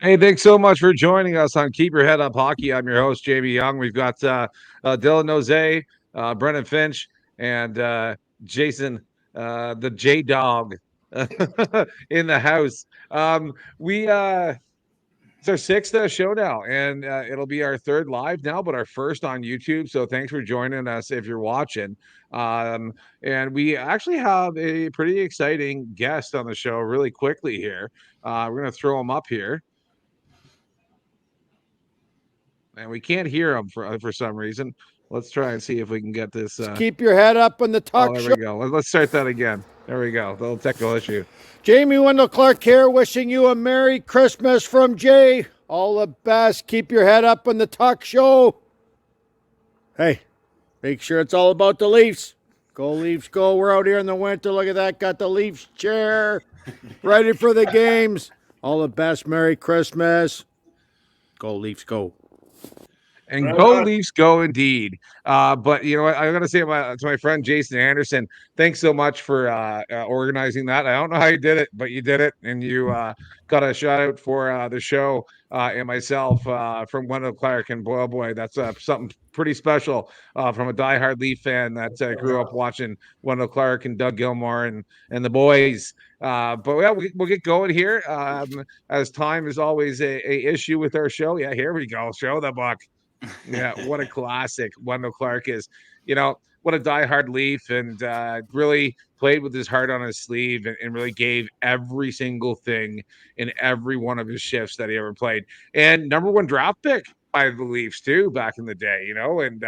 Hey, thanks so much for joining us on Keep Your Head Up Hockey. I'm your host, Jamie Young. We've got Dylan Nose, Brennan Finch, and Jason, the J Dog, in the house. We It's our sixth show now, and it'll be our third live now, but our first on YouTube. So thanks for joining us if you're watching. Um, and we actually have a pretty exciting guest on the show really quickly here. We're going to throw him up here. And we can't hear him for some reason. Let's try and see if we can get this. Just keep your head up on the Oh, talk there show. we go. Let's start that again. There we go. Little technical issue. Jamie Wendell Clark here, wishing you a Merry Christmas from Jay. All the best. Keep your head up on the talk show. Hey, make sure it's all about the Leafs. Go Leafs, go. We're out here in the winter. Look at that. Got the Leafs chair ready for the games. All the best. Merry Christmas. Go Leafs, go. And go Leafs, go indeed. But you know what? I'm gonna say to my friend Jason Anderson, thanks so much for organizing that. I don't know how you did it, but you did it, and you got a shout out for the show and myself from Wendell Clark. And boy, that's something pretty special from a diehard Leaf fan that grew up watching Wendell Clark and Doug Gilmour and the boys. But yeah, we'll get going here. As time is always a issue with our show. Yeah, here we go. Show the buck. Yeah, what a classic Wendell Clark is. What a diehard Leaf, and really played with his heart on his sleeve, and really gave every single thing in every one of his shifts that he ever played. And number one draft pick by the Leafs too back in the day, and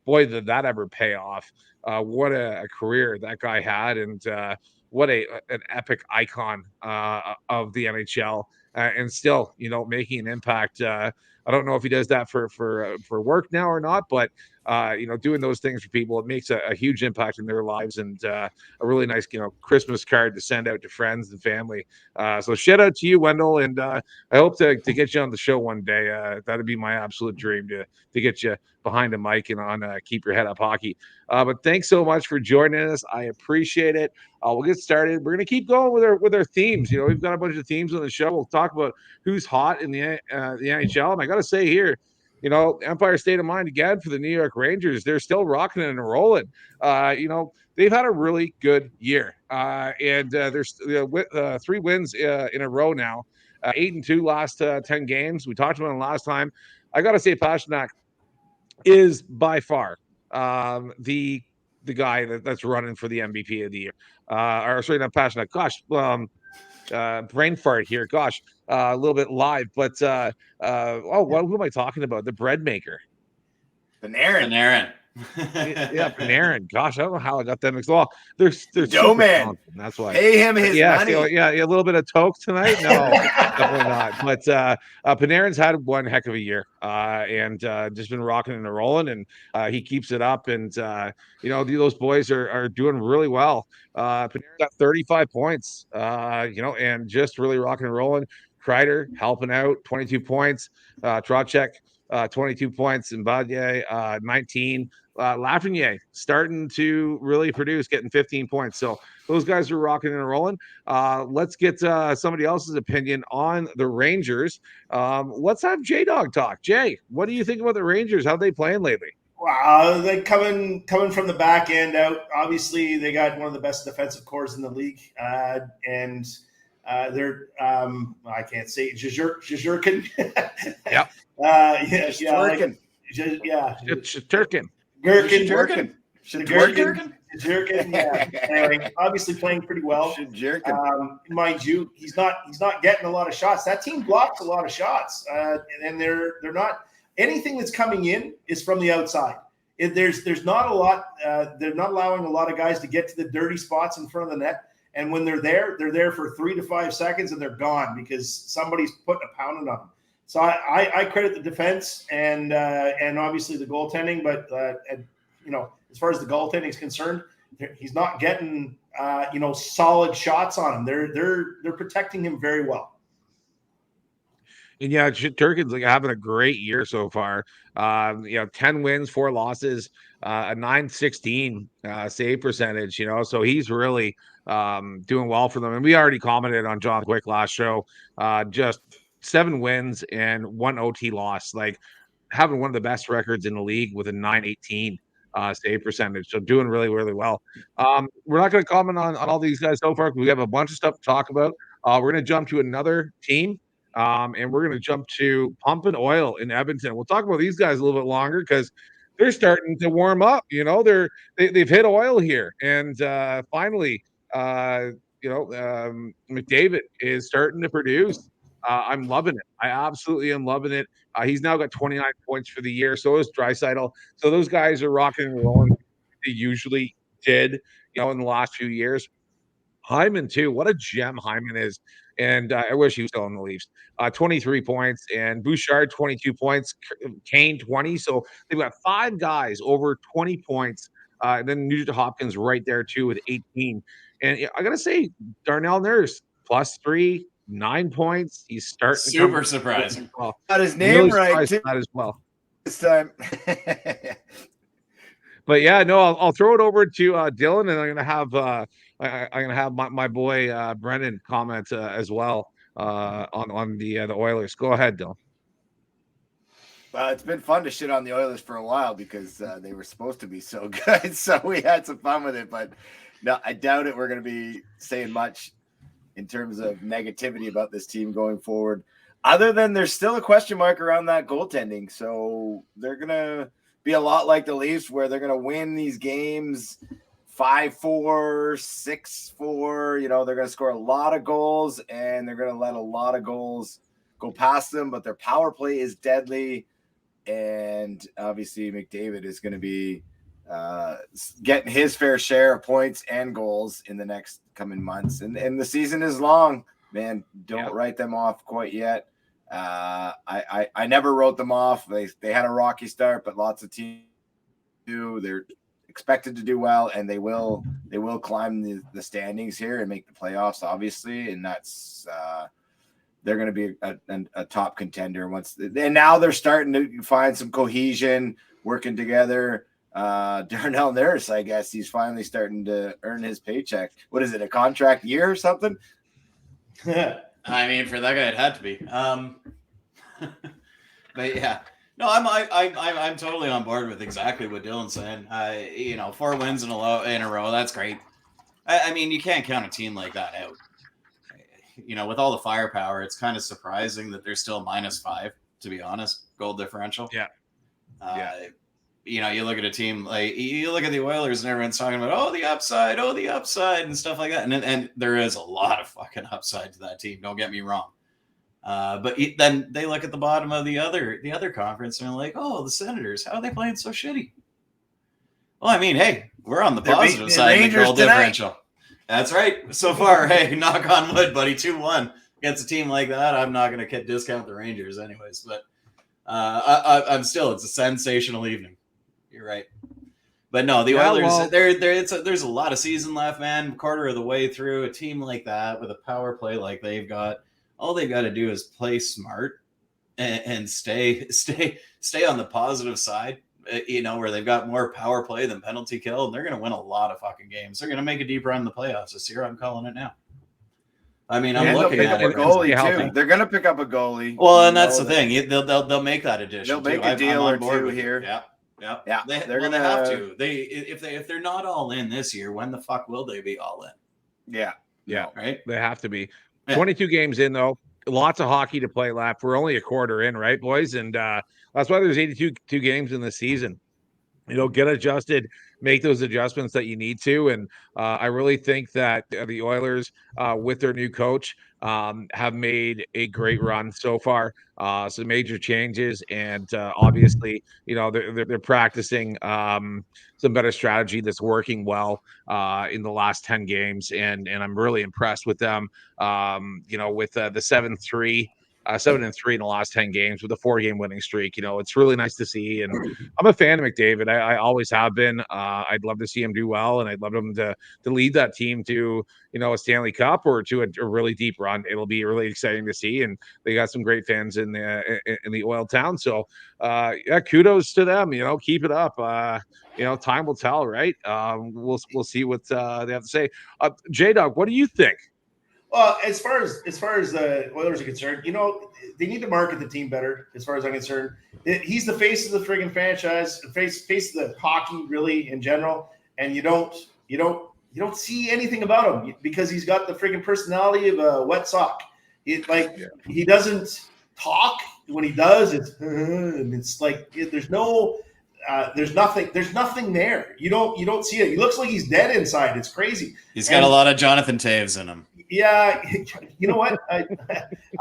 boy, did that ever pay off. What a career that guy had, and what an epic icon of the NHL, and still, making an impact. I don't know if he does that for work now or not, but doing those things for people, it makes a huge impact in their lives, and a really nice, Christmas card to send out to friends and family. So shout out to you, Wendell, and I hope to get you on the show one day. That'd be my absolute dream to get you behind a mic and on Keep Your Head Up Hockey. But thanks so much for joining us. I appreciate it. We'll get started. We're gonna keep going with our themes. We've got a bunch of themes on the show. We'll talk about who's hot in the NHL. And I got to say here, Empire State of Mind again for the New York Rangers. They're still rocking and rolling. They've had a really good year, and there's 3 wins in a row now. 8-2 last 10 games. We talked about them last time. I got to say, Pastrnak is by far the guy that's running for the MVP of the year. Or sorry, not Pastrnak. Gosh, brain fart here. Gosh, a little bit live, but who am I talking about? The bread maker. Panarin. Yeah, Panarin. Gosh, I don't know how I got them mixed. Well, they're Doman. That's why. Pay him his money. A little bit of toke tonight. No, definitely not. But Panarin's had one heck of a year, and just been rocking and rolling, and he keeps it up. And those boys are doing really well. Panarin got 35 points. And just really rocking and rolling. Kreider helping out, 22 points. Trocheck, 22 points, and Badye, 19. Lafreniere starting to really produce, getting 15 points. So those guys are rocking and rolling. Let's get somebody else's opinion on the Rangers. Let's have J Dog talk. Jay, what do you think about the Rangers? How are they playing lately? Wow, they coming from the back end out. Obviously, they got one of the best defensive cores in the league, and they're I can't say it. Shesterkin. Yep. Shesterkin. Gherkin. Yeah. Anyway, obviously playing pretty well. Mind you, he's not getting a lot of shots. That team blocks a lot of shots, and they're not. Anything that's coming in is from the outside. There's not a lot. They're not allowing a lot of guys to get to the dirty spots in front of the net. And when they're there for 3 to 5 seconds, and they're gone because somebody's putting a pounding on them. So I credit the defense and obviously the goaltending, but as far as the goaltending is concerned, he's not getting solid shots on him. They're protecting him very well. And yeah, Turkin's having a great year so far. 10 wins, 4 losses, a 916 save percentage. So he's really doing well for them. And we already commented on John Quick last show. Just 7 wins and 1 OT loss, like having one of the best records in the league with a 918 save percentage. So doing really, really well. We're not going to comment on all these guys so far. We have a bunch of stuff to talk about. We're going to jump to another team. And we're going to jump to Pumping Oil in Edmonton. We'll talk about these guys a little bit longer because they're starting to warm up. They've hit oil here, and finally, McDavid is starting to produce. I'm loving it. I absolutely am loving it. He's now got 29 points for the year. So is Draisaitl. So those guys are rocking and rolling. They usually did, in the last few years. Hyman too. What a gem Hyman is. And I wish he was still in the Leafs. 23 points, and Bouchard 22 points, Kane 20. So they've got 5 guys over 20 points. And then Nugent Hopkins right there too with 18. And I gotta say, Darnell Nurse +3, 9 points. He's starting super surprising. Well. Got his name right too. That as well this time. But yeah, no, I'll throw it over to Dylan, and I'm gonna have my boy Brendan comment as well on the Oilers. Go ahead, Dylan. It's been fun to shit on the Oilers for a while because they were supposed to be so good, so we had some fun with it. But no, I doubt it. We're going to be saying much in terms of negativity about this team going forward, other than there's still a question mark around that goaltending. So they're going to be a lot like the Leafs, where they're going to win these games 5-4, 6-4. They're going to score a lot of goals, and they're going to let a lot of goals go past them. But their power play is deadly, and obviously McDavid is going to be getting his fair share of points and goals in the next coming months. And the season is long, man. Don't write them off quite yet. I never wrote them off. They had a rocky start, but lots of teams do. They're expected to do well, and they will climb the standings here and make the playoffs, obviously. And that's they're going to be a top contender and now they're starting to find some cohesion, working together. Darnell Nurse, I guess he's finally starting to earn his paycheck. What is it, a contract year or something? I mean, for that guy, it had to be. But yeah, no, I'm totally on board with exactly what Dylan's saying. 4 wins in a row, that's great. I mean, you can't count a team like that out. With all the firepower, it's kind of surprising that they're still -5, to be honest, goal differential. Yeah. You look at a team like you look at the Oilers and everyone's talking about the upside and stuff like that. And there is a lot of fucking upside to that team. Don't get me wrong. But then they look at the bottom of the other conference and they're like, the Senators, how are they playing so shitty? Well, I mean, hey, we're on the positive side of the goal differential. That's right. So far, hey, knock on wood, buddy, 2-1 against a team like that. I'm not going to discount the Rangers anyways, but I'm still, it's a sensational evening. You're right. But no, the Oilers, there's a lot of season left, man. Quarter of the way through, a team like that with a power play like they've got, all they've got to do is play smart and stay on the positive side, where they've got more power play than penalty kill, and they're going to win a lot of fucking games. They're going to make a deep run in the playoffs this year. I'm calling it now. I mean, I'm looking at it. Goalie too. They're going to pick up a goalie. Well, and that's the thing. They'll make that addition. They'll make a deal or two here. Yeah. They're gonna have to. If they're not all in this year, when the fuck will they be all in? Yeah. Right. They have to be. 22 games in though. Lots of hockey to play left. We're only a quarter in, right, boys? And that's why there's 82 games in the season. Get adjusted, make those adjustments that you need to. And I really think that the Oilers, with their new coach, have made a great run so far. Some major changes, and obviously, they're practicing some better strategy that's working well in the last 10 games, and I'm really impressed with them. With the 7-3. 7-3 in the last 10 games with a 4-game winning streak. It's really nice to see. And I'm a fan of McDavid. I always have been. I'd love to see him do well, and I'd love him to lead that team to, a Stanley Cup or to a really deep run. It'll be really exciting to see. And they got some great fans in the Oil Town. So kudos to them. Keep it up. Time will tell, right? We'll see what they have to say. J-Dog, what do you think? Well, as far as the Oilers are concerned, they need to market the team better. As far as I'm concerned, he's the face of the friggin' franchise, face of the hockey, really in general. And you don't see anything about him because he's got the friggin' personality of a wet sock. He doesn't talk. When he does, it's like there's nothing there. You don't see it. He looks like he's dead inside. It's crazy. He's got a lot of Jonathan Taves in him. Yeah, you know what? I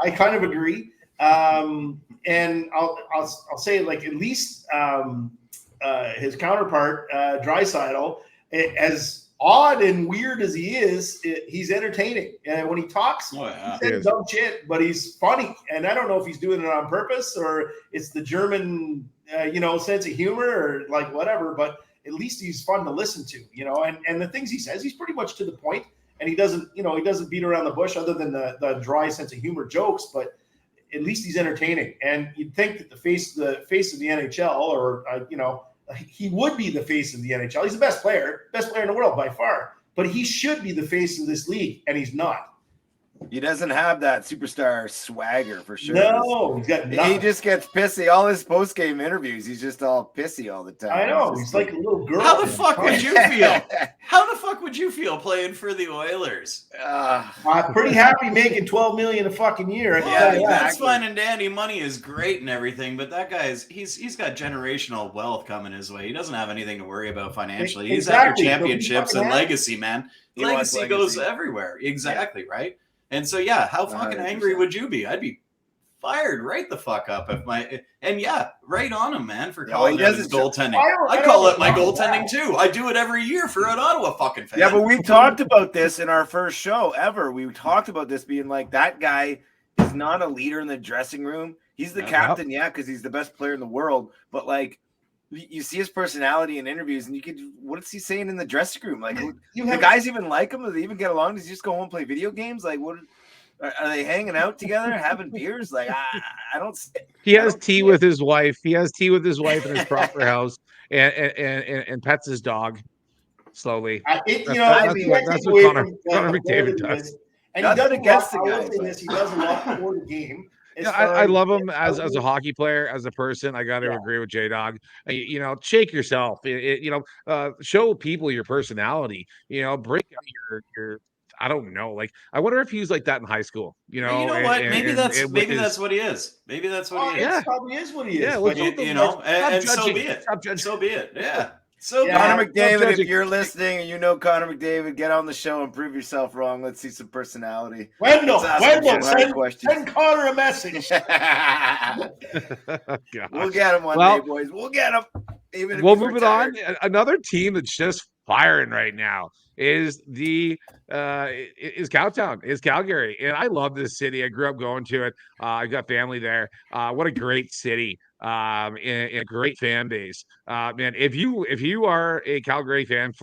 kind of agree. And I'll say, like, at least his counterpart, Draisaitl, as odd and weird as he is, he's entertaining. And when he talks, he says dumb shit, but he's funny. And I don't know if he's doing it on purpose or it's the German, sense of humor or like whatever. But at least he's fun to listen to, And the things he says, he's pretty much to the point. And he doesn't beat around the bush other than the dry sense of humor jokes. But at least he's entertaining. And you'd think that the face of the NHL, or he would be the face of the NHL. He's the best player in the world by far. But he should be the face of this league, and he's not. He doesn't have that superstar swagger for sure. No, he's got nothing. He just gets pissy. All his post-game interviews, he's just all pissy all the time. I know. He's like a little girl. How the fuck would you feel? How the fuck would you feel playing for the Oilers? I'm pretty happy making $12 million a fucking year. That's fine and dandy. Money is great and everything, but that guy's he's got generational wealth coming his way. He doesn't have anything to worry about financially. He's after championships and legacy, man. Legacy goes everywhere. Exactly, right? And so, how fucking 100%. Angry would you be? I'd be fired right the fuck up right on him, man, for calling it his goaltending. I call it my goaltending too. I do it every year for an Ottawa fucking fan. Yeah, but we talked about this in our first show ever. We talked about this being like, that guy is not a leader in the dressing room. He's the captain, because he's the best player in the world. But like, you see his personality in interviews, and what is he saying in the dressing room? Like, the guys even like him? Do they even get along? Does he just go home and play video games? Like, what are they hanging out together, having beers? Like, I don't. He has tea with his wife. He has tea with his wife in his proper house, and pets his dog slowly. That's what Connor McDavid does. And he does against the guys. He does a lot for the game. I love him as a hockey player, as a person. I got to agree with J-Dog. Shake yourself. Show people your personality. Break out your. I don't know. Like, I wonder if he was like that in high school. You know what? Maybe that's what he is. Maybe that's what he is. Yeah, probably is what he is. Yeah, and so be it. So be it. Yeah. So Connor McDavid, if you're listening and you know Connor McDavid, get on the show and prove yourself wrong. Let's see some personality. Wendell, send Connor a message. We'll get him one day, boys. We'll get him. We'll move it on. Another team that's just firing right now is Cowtown, is Calgary. And I love this city. I grew up going to it. I've got family there. What a great city. And a great fan base. Man, if you are a Calgary fan,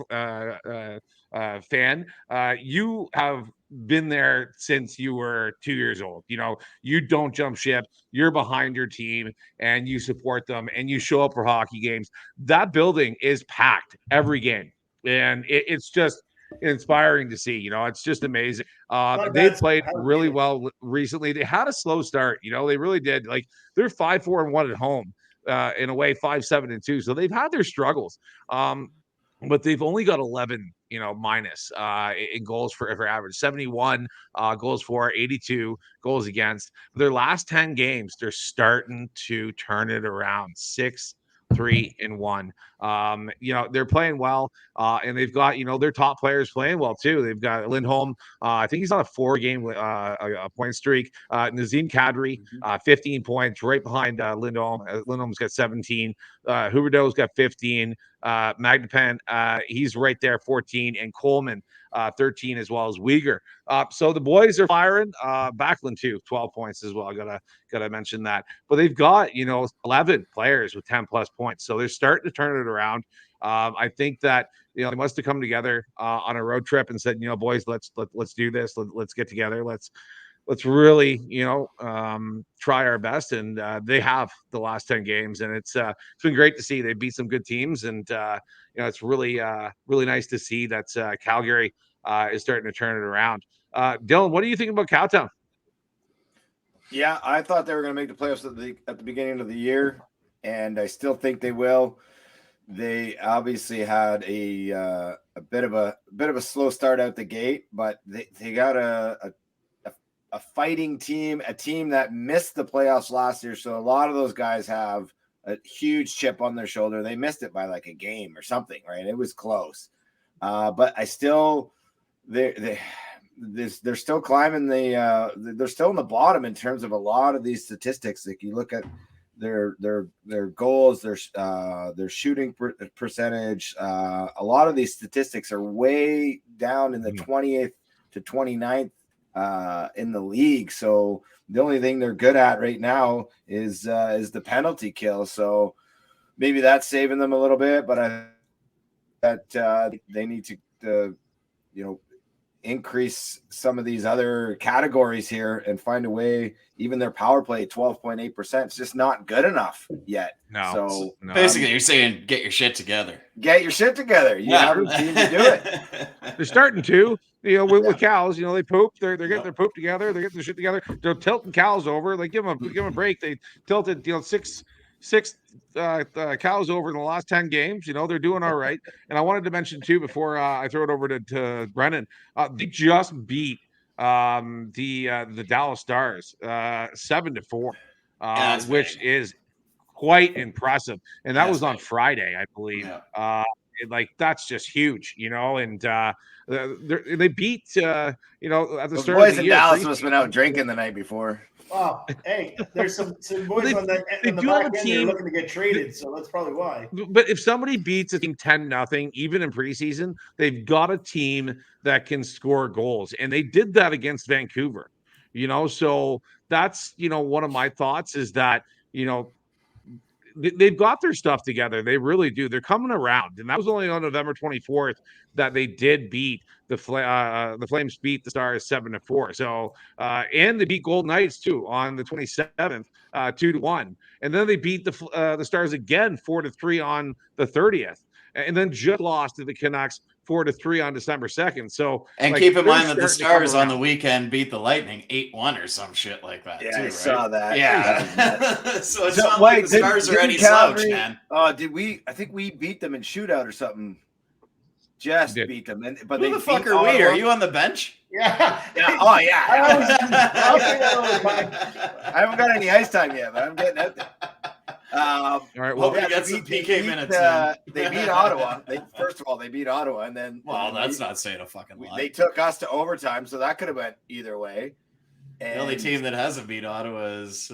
you have been there since you were 2 years old. You don't jump ship. You're behind your team and you support them and you show up for hockey games. That building is packed every game. And it's just inspiring to see. It's just amazing. They played really well recently. They had a slow start. They really did. Like, they're 5-4-1 at home. In a way, 5-7-2. So they've had their struggles. But they've only got 11, minus in goals for average. 71 goals for, 82 goals against. Their last 10 games, they're starting to turn it around. 6-3-1. They're playing well, and they've got their top players playing well too. They've got Lindholm. I think he's on a 4-game point streak. Nazem Kadri, 15 points, right behind Lindholm. Lindholm's got 17. Huberdeau's got 15. Magnapan, he's right there, 14, and Coleman, 13, as well as Uyghur. So the boys are firing. Backlund too, 12 points as well. Gotta mention that. But they've got 11 players with 10 plus points, so they're starting to turn it around. I think that they must have come together on a road trip and said, boys, let's do this. Let's get together. Let's really, try our best. And they have the last 10 games, and it's been great to see. They beat some good teams, and it's really nice to see that Calgary is starting to turn it around. Dylan, what do you think about Cowtown? Yeah, I thought they were going to make the playoffs at the beginning of the year, and I still think they will. They obviously had a bit of a slow start out the gate, but they got a fighting team, a team that missed the playoffs last year. So a lot of those guys have a huge chip on their shoulder. They missed it by like a game or something, right? It was close, but I still they're still climbing they're still in the bottom in terms of a lot of these statistics. Like you look at their goals, their shooting percentage, a lot of these statistics are way down in the 20th to 29th in the league. So the only thing they're good at right now is the penalty kill. So maybe that's saving them a little bit, but they need to increase some of these other categories here and find a way. Even their power play 12.8%, it's just not good enough yet. So basically you're saying get your shit together. You have a team to do it. They're starting to, with cows, they poop, they're getting their poop together, they're getting their shit together. They're tilting cows over, like give them a break. They tilted six cows over in the last 10 games. They're doing all right. And I wanted to mention too, before I throw it over to Brennan, they just beat the Dallas Stars 7-4, which is quite impressive. And that was on Friday, I believe. That's just huge, and they beat at the start boys of the in year. Dallas must have been out drinking the night before. Wow. Hey, there's some boys on the back end that are looking to get traded, so that's probably why. But if somebody beats a team 10-0, even in preseason, they've got a team that can score goals. And they did that against Vancouver. So that's, one of my thoughts is that, they've got their stuff together. They really do. They're coming around. And that was only on November 24th that they did beat the Flames beat the Stars 7-4. So, and they beat Golden Knights too on the 27th, 2-1. And then they beat the Stars again 4-3 on the 30th. And then just lost to the Canucks 4-3 on December 2nd. So, and keep in mind that the Stars on the weekend beat the Lightning 8-1 or some shit like that. Yeah, too, I right? saw that. Yeah. So it's not like the Stars are any slouch, man. I think we beat them in shootout or something. Just beat them. But who the fuck are we? Are you on the bench? Yeah. Oh, yeah. I haven't got any ice time yet, but I'm getting out there. All right. Well, we got some PK minutes. They beat Ottawa. First of all, they beat Ottawa, and then that's not saying a fucking lie. They took us to overtime, so that could have went either way. And the only team that hasn't beat Ottawa is.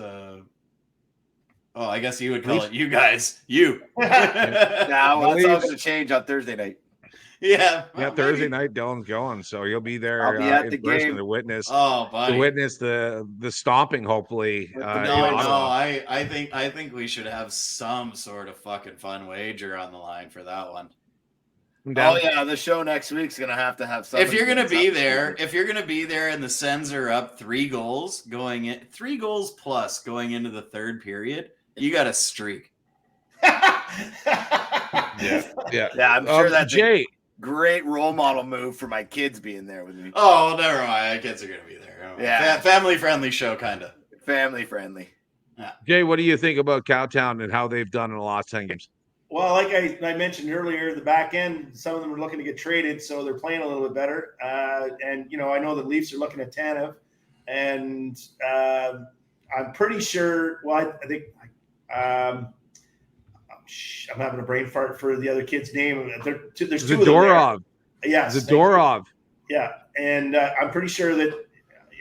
I guess you would call it you guys. You. That's all going to change on Thursday night. Yeah. Thursday night, Dylan's going, so you'll be there. I'll be at the game game to witness. Oh, buddy. To witness the stomping. Hopefully, I think we should have some sort of fucking fun wager on the line for that one. Oh yeah, the show next week's gonna have something. If you're gonna be there, and the Sens are up 3 goals plus going into the third period, you got a streak. Yeah. I'm sure that's Jay. Great role model move for my kids being there with me. Oh, never mind. My kids are going to be there. Yeah. Family-friendly show, kind of. Family-friendly. Yeah. Jay, what do you think about Cowtown and how they've done in the last 10 games? Well, like I mentioned earlier, the back end, some of them are looking to get traded, so they're playing a little bit better. And, I know the Leafs are looking at Tanev, and I'm pretty sure, I think I'm having a brain fart for the other kid's name. There's two Zadorov. of them there. Yes. Zadorov. Yeah. And I'm pretty sure that,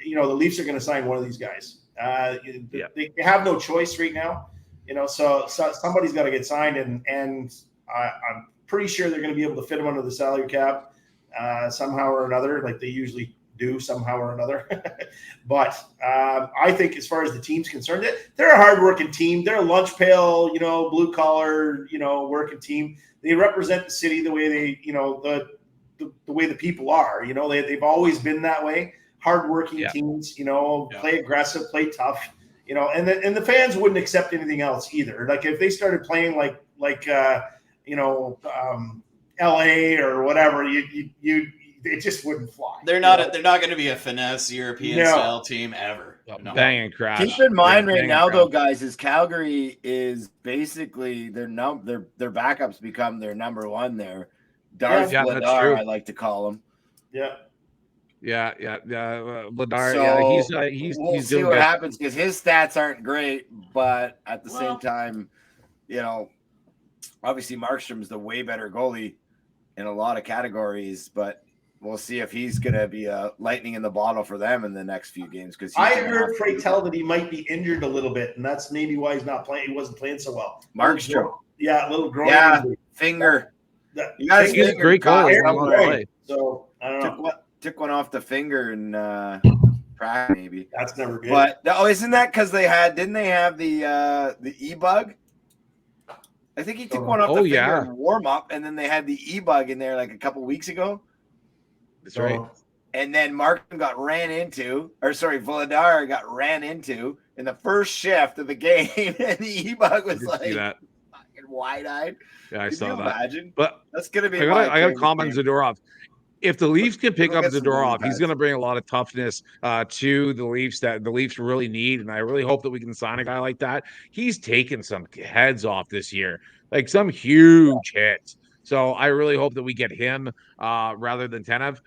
the Leafs are going to sign one of these guys. They have no choice right now, so somebody's got to get signed. And I'm pretty sure they're going to be able to fit him under the salary cap somehow or another, like they usually do somehow or another. But I think as far as the team's concerned, they're a hardworking team. They're a lunch pail, blue collar, working team. They represent the city the way they, the way the people are. They've always been that way. Hardworking teams, play aggressive, play tough, and the fans wouldn't accept anything else either. Like if they started playing like LA or whatever, it just wouldn't fly. They're not going to be a finesse European style team ever. No. Bang and crash. Keep in mind right now, though, guys, is Calgary is basically their backups become their number one there. Darth Vladar, I like to call him. Yeah. Vladar, so he's we'll see doing what good. happens because his stats aren't great, but at the same time, obviously Markstrom's the way better goalie in a lot of categories, but we'll see if he's going to be a lightning in the bottle for them in the next few games. Because I heard Frey tell that he might be injured a little bit, and that's maybe why he's not playing. He wasn't playing so well. Markstrom, a little groin. Yeah, finger. He's a great goalie. So I don't know. Took one off the finger and practice maybe. That's never good. But isn't that because didn't they have the e-bug? I think he took one off the finger in warm up, and then they had the e-bug in there like a couple weeks ago. That's right. And then Vladar got ran into in the first shift of the game, and the e-bug was like fucking wide-eyed. Yeah, I saw that. Imagine? But that's gonna be. I got to comment Zadorov. If the Leafs can pick up Zadorov, he's going to bring a lot of toughness to the Leafs that the Leafs really need. And I really hope that we can sign a guy like that. He's taken some heads off this year, like some huge hits. So I really hope that we get him rather than Tanev.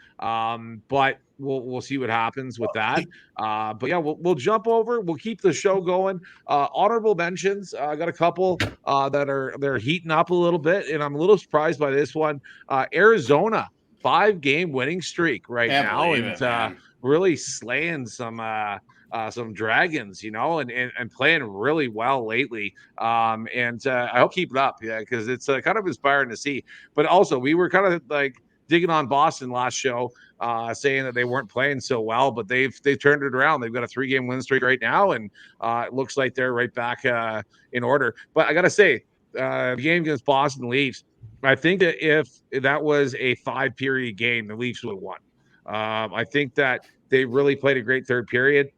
But we'll see what happens with that. But yeah, we'll jump over. We'll keep the show going. Honorable mentions. I got a couple they're heating up a little bit, and I'm a little surprised by this one. Arizona. 5-game winning streak right now, and really slaying some dragons, and playing really well lately. And I'll keep it up, because it's kind of inspiring to see. But also, we were kind of like digging on Boston last show, saying that they weren't playing so well, but they've turned it around. They've got a 3-game win streak right now, and it looks like they're right back in order. But I gotta say, the game against Boston Leafs, I think that if that was a 5-period game, the Leafs would have won. I think that they really played a great third period,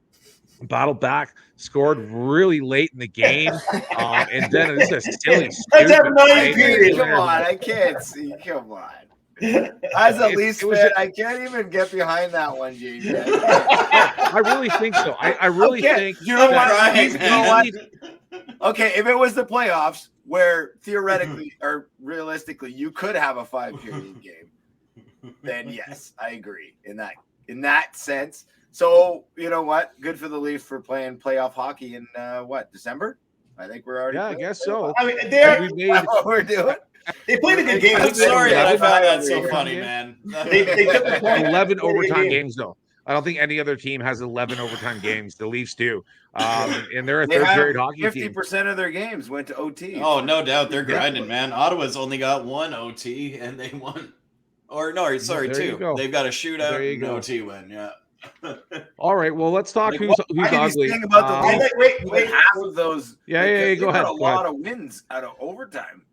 battled back, scored really late in the game, and then it's a silly, stupid period. Come on, I can't see. Come on. As a Leafs fan, I can't even get behind that one, JJ. I really think so. I really think. You know what? Okay, if it was the playoffs, where theoretically or realistically you could have a 5-period game, then yes, I agree in that sense. So you know what? Good for the Leafs for playing playoff hockey in December? I think we're already. Yeah, I guess so. I mean, that's what we're doing. They played a good game. I'm sorry that I found that so funny, man. They took the point. 11 overtime games though. I don't think any other team has 11 overtime games. The Leafs do. And they're a third-period hockey team. 50% of their games went to OT. Oh, no doubt. They're grinding, man. Ottawa's only got 1 OT, and they won. Or, no, sorry, 2. They've got a shootout and an OT win, yeah. All right, well, let's talk who's ugly. About the wait, half of those. Yeah, go ahead. A lot of wins out of overtime.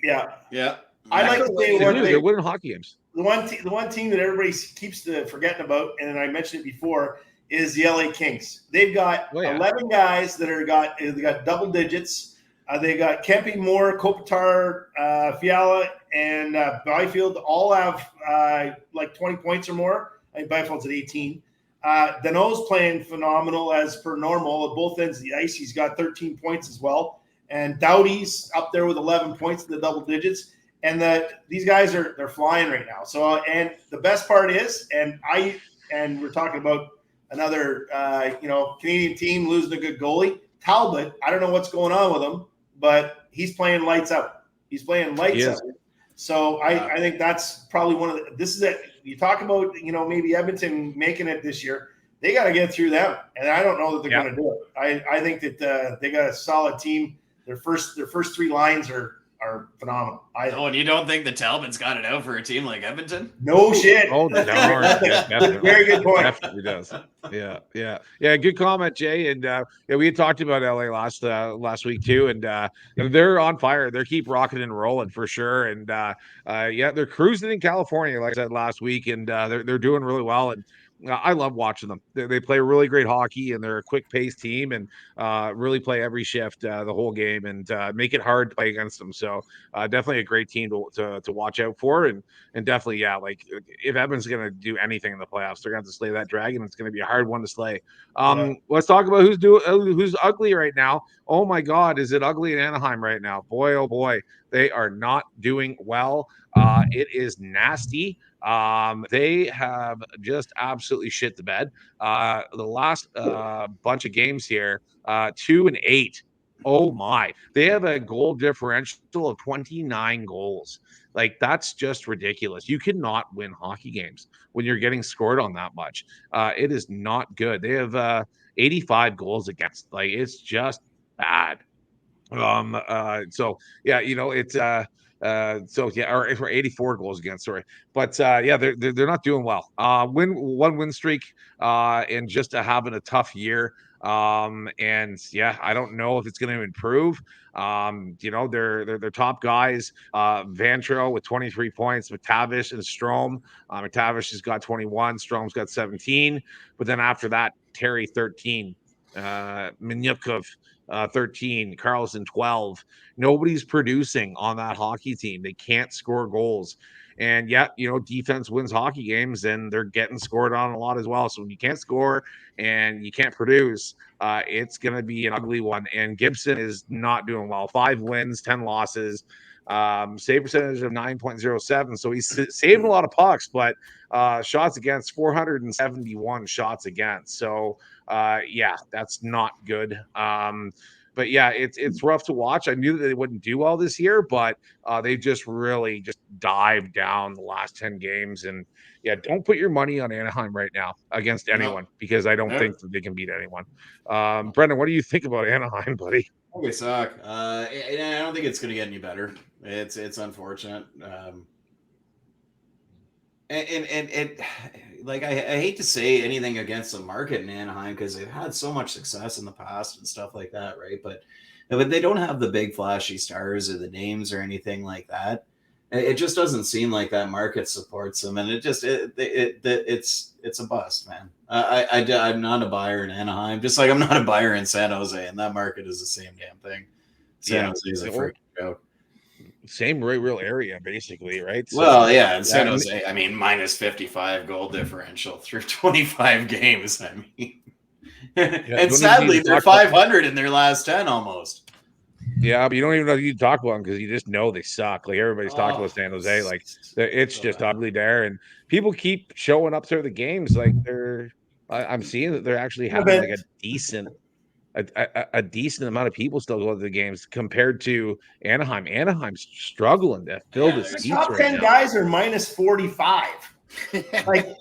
Yeah. I like to say they're winning hockey games. The one team that everybody keeps forgetting about, and I mentioned it before, is the LA Kings. They've got 11 guys that they got double digits. They got Kempe, Moore, Kopitar, Fiala, and Byfield all have like 20 points or more. I think Byfield's at 18. Danault's playing phenomenal as per normal at both ends of the ice. He's got 13 points as well. And Doughty's up there with 11 points in the double digits. And these guys they're flying right now. So and the best part is, and we're talking about another Canadian team losing a good goalie. Talbot, I don't know what's going on with him, but he's playing lights out. He's playing lights out. So I think that's probably one of this is it. You talk about maybe Edmonton making it this year. They got to get through them, and I don't know that they're going to do it. I think that they got a solid team. Their first 3 lines are phenomenal. And you don't think the Talbot's got it out for a team like Edmonton? No shit. Oh, no, definitely. Very good point. Definitely does. Yeah. Good comment, Jay. And we had talked about LA last week too, and they're on fire. They keep rocking and rolling for sure. And they're cruising in California, like I said last week, and they're doing really well. And I love watching them. They play really great hockey, and they're a quick-paced team, and really play every shift the whole game, and make it hard to play against them. So definitely a great team to watch out for, and definitely, yeah, like if Edmonton's going to do anything in the playoffs, they're going to have to slay that dragon. It's going to be a hard one to slay. Let's talk about who's ugly right now. Oh my God, is it ugly in Anaheim right now? Boy, oh boy, they are not doing well. It is nasty. They have just absolutely shit the bed. The last bunch of games here, 2-8. Oh my, they have a goal differential of 29 goals. Like, that's just ridiculous. You cannot win hockey games when you're getting scored on that much. It is not good. They have 85 goals against. Like, it's just bad. So yeah, it's so yeah, or for 84 goals against, sorry. But yeah, they're not doing well. One win streak, and just having a tough year. And yeah, I don't know if it's going to improve. Their top guys, Vantro with 23 points, McTavish and Strome. McTavish has got 21, Strome's got 17, but then after that, Terry 13, Minyukov 13, Carlson 12. Nobody's producing on that hockey team. They can't score goals. And yet, defense wins hockey games, and they're getting scored on a lot as well. So when you can't score and you can't produce, it's going to be an ugly one. And Gibson is not doing well. 5 wins, 10 losses. Save percentage of 9.07. So he's saving a lot of pucks, but shots against 471 shots against. So yeah, that's not good. But yeah, it's rough to watch. I knew that they wouldn't do well this year, but they've just really just dived down the last 10 games. And yeah, don't put your money on Anaheim right now against anyone, because I don't think that they can beat anyone. Brendan, what do you think about Anaheim, buddy? They suck. And I don't think it's going to get any better. It's unfortunate. And like I hate to say anything against the market in Anaheim, because they've had so much success in the past and stuff like that, right? But they don't have the big flashy stars or the names or anything like that. It just doesn't seem like that market supports them, and it's a bust, man. I'm not a buyer in Anaheim, just like I'm not a buyer in San Jose, and that market is the same damn thing. San Jose is a freaking joke. Same real area, basically, right? So, well, yeah, in San Jose, I mean, minus 55 goal differential through 25 games. I mean, and sadly, they're 500 in their last 10 almost. Yeah, but you don't even know you talk about them, because you just know they suck. Like, everybody's talking about San Jose, like it's just ugly there, and people keep showing up to the games. Like, I'm seeing that they're actually having like a decent amount of people still go to the games compared to Anaheim. Anaheim's struggling to fill the seats top 10 right guys are minus 45. Like,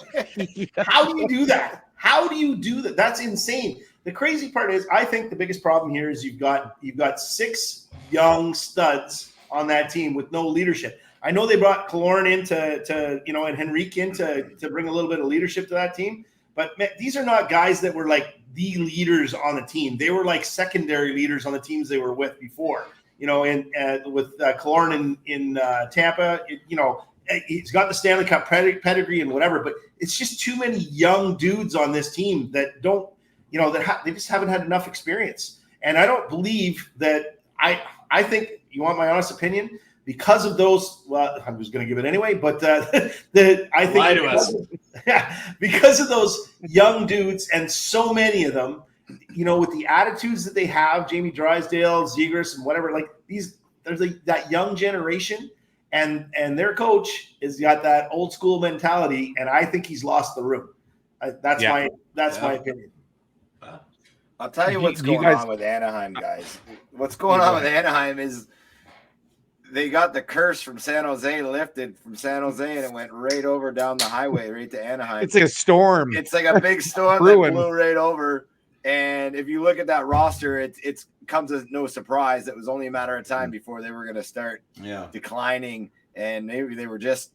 how do you do that? How do you do that? That's insane. The crazy part is, I think the biggest problem here is you've got 6 young studs on that team with no leadership. I know they brought Killorn in and Henrique in to bring a little bit of leadership to that team, but these are not guys that were like the leaders on the team. They were like secondary leaders on the teams they were with before. And with Killorn in Tampa, he's got the Stanley Cup pedigree and whatever, but it's just too many young dudes on this team that don't. They just haven't had enough experience. And I don't believe that I think, you want my honest opinion, because of those, well, I'm just going to give it anyway, but I think because of those young dudes, and so many of them, with the attitudes that they have, Jamie Drysdale, Zegras, and whatever, like there's like that young generation, and their coach has got that old school mentality, and I think he's lost the room. That's my opinion. I'll tell you what's going on with Anaheim, guys. What's going on with Anaheim is they got the curse from San Jose lifted from San Jose, and it went right over down the highway right to Anaheim. It's like a storm. It's like a big storm that blew right over. And if you look at that roster, it comes as no surprise. It was only a matter of time before they were going to start declining, and maybe they were just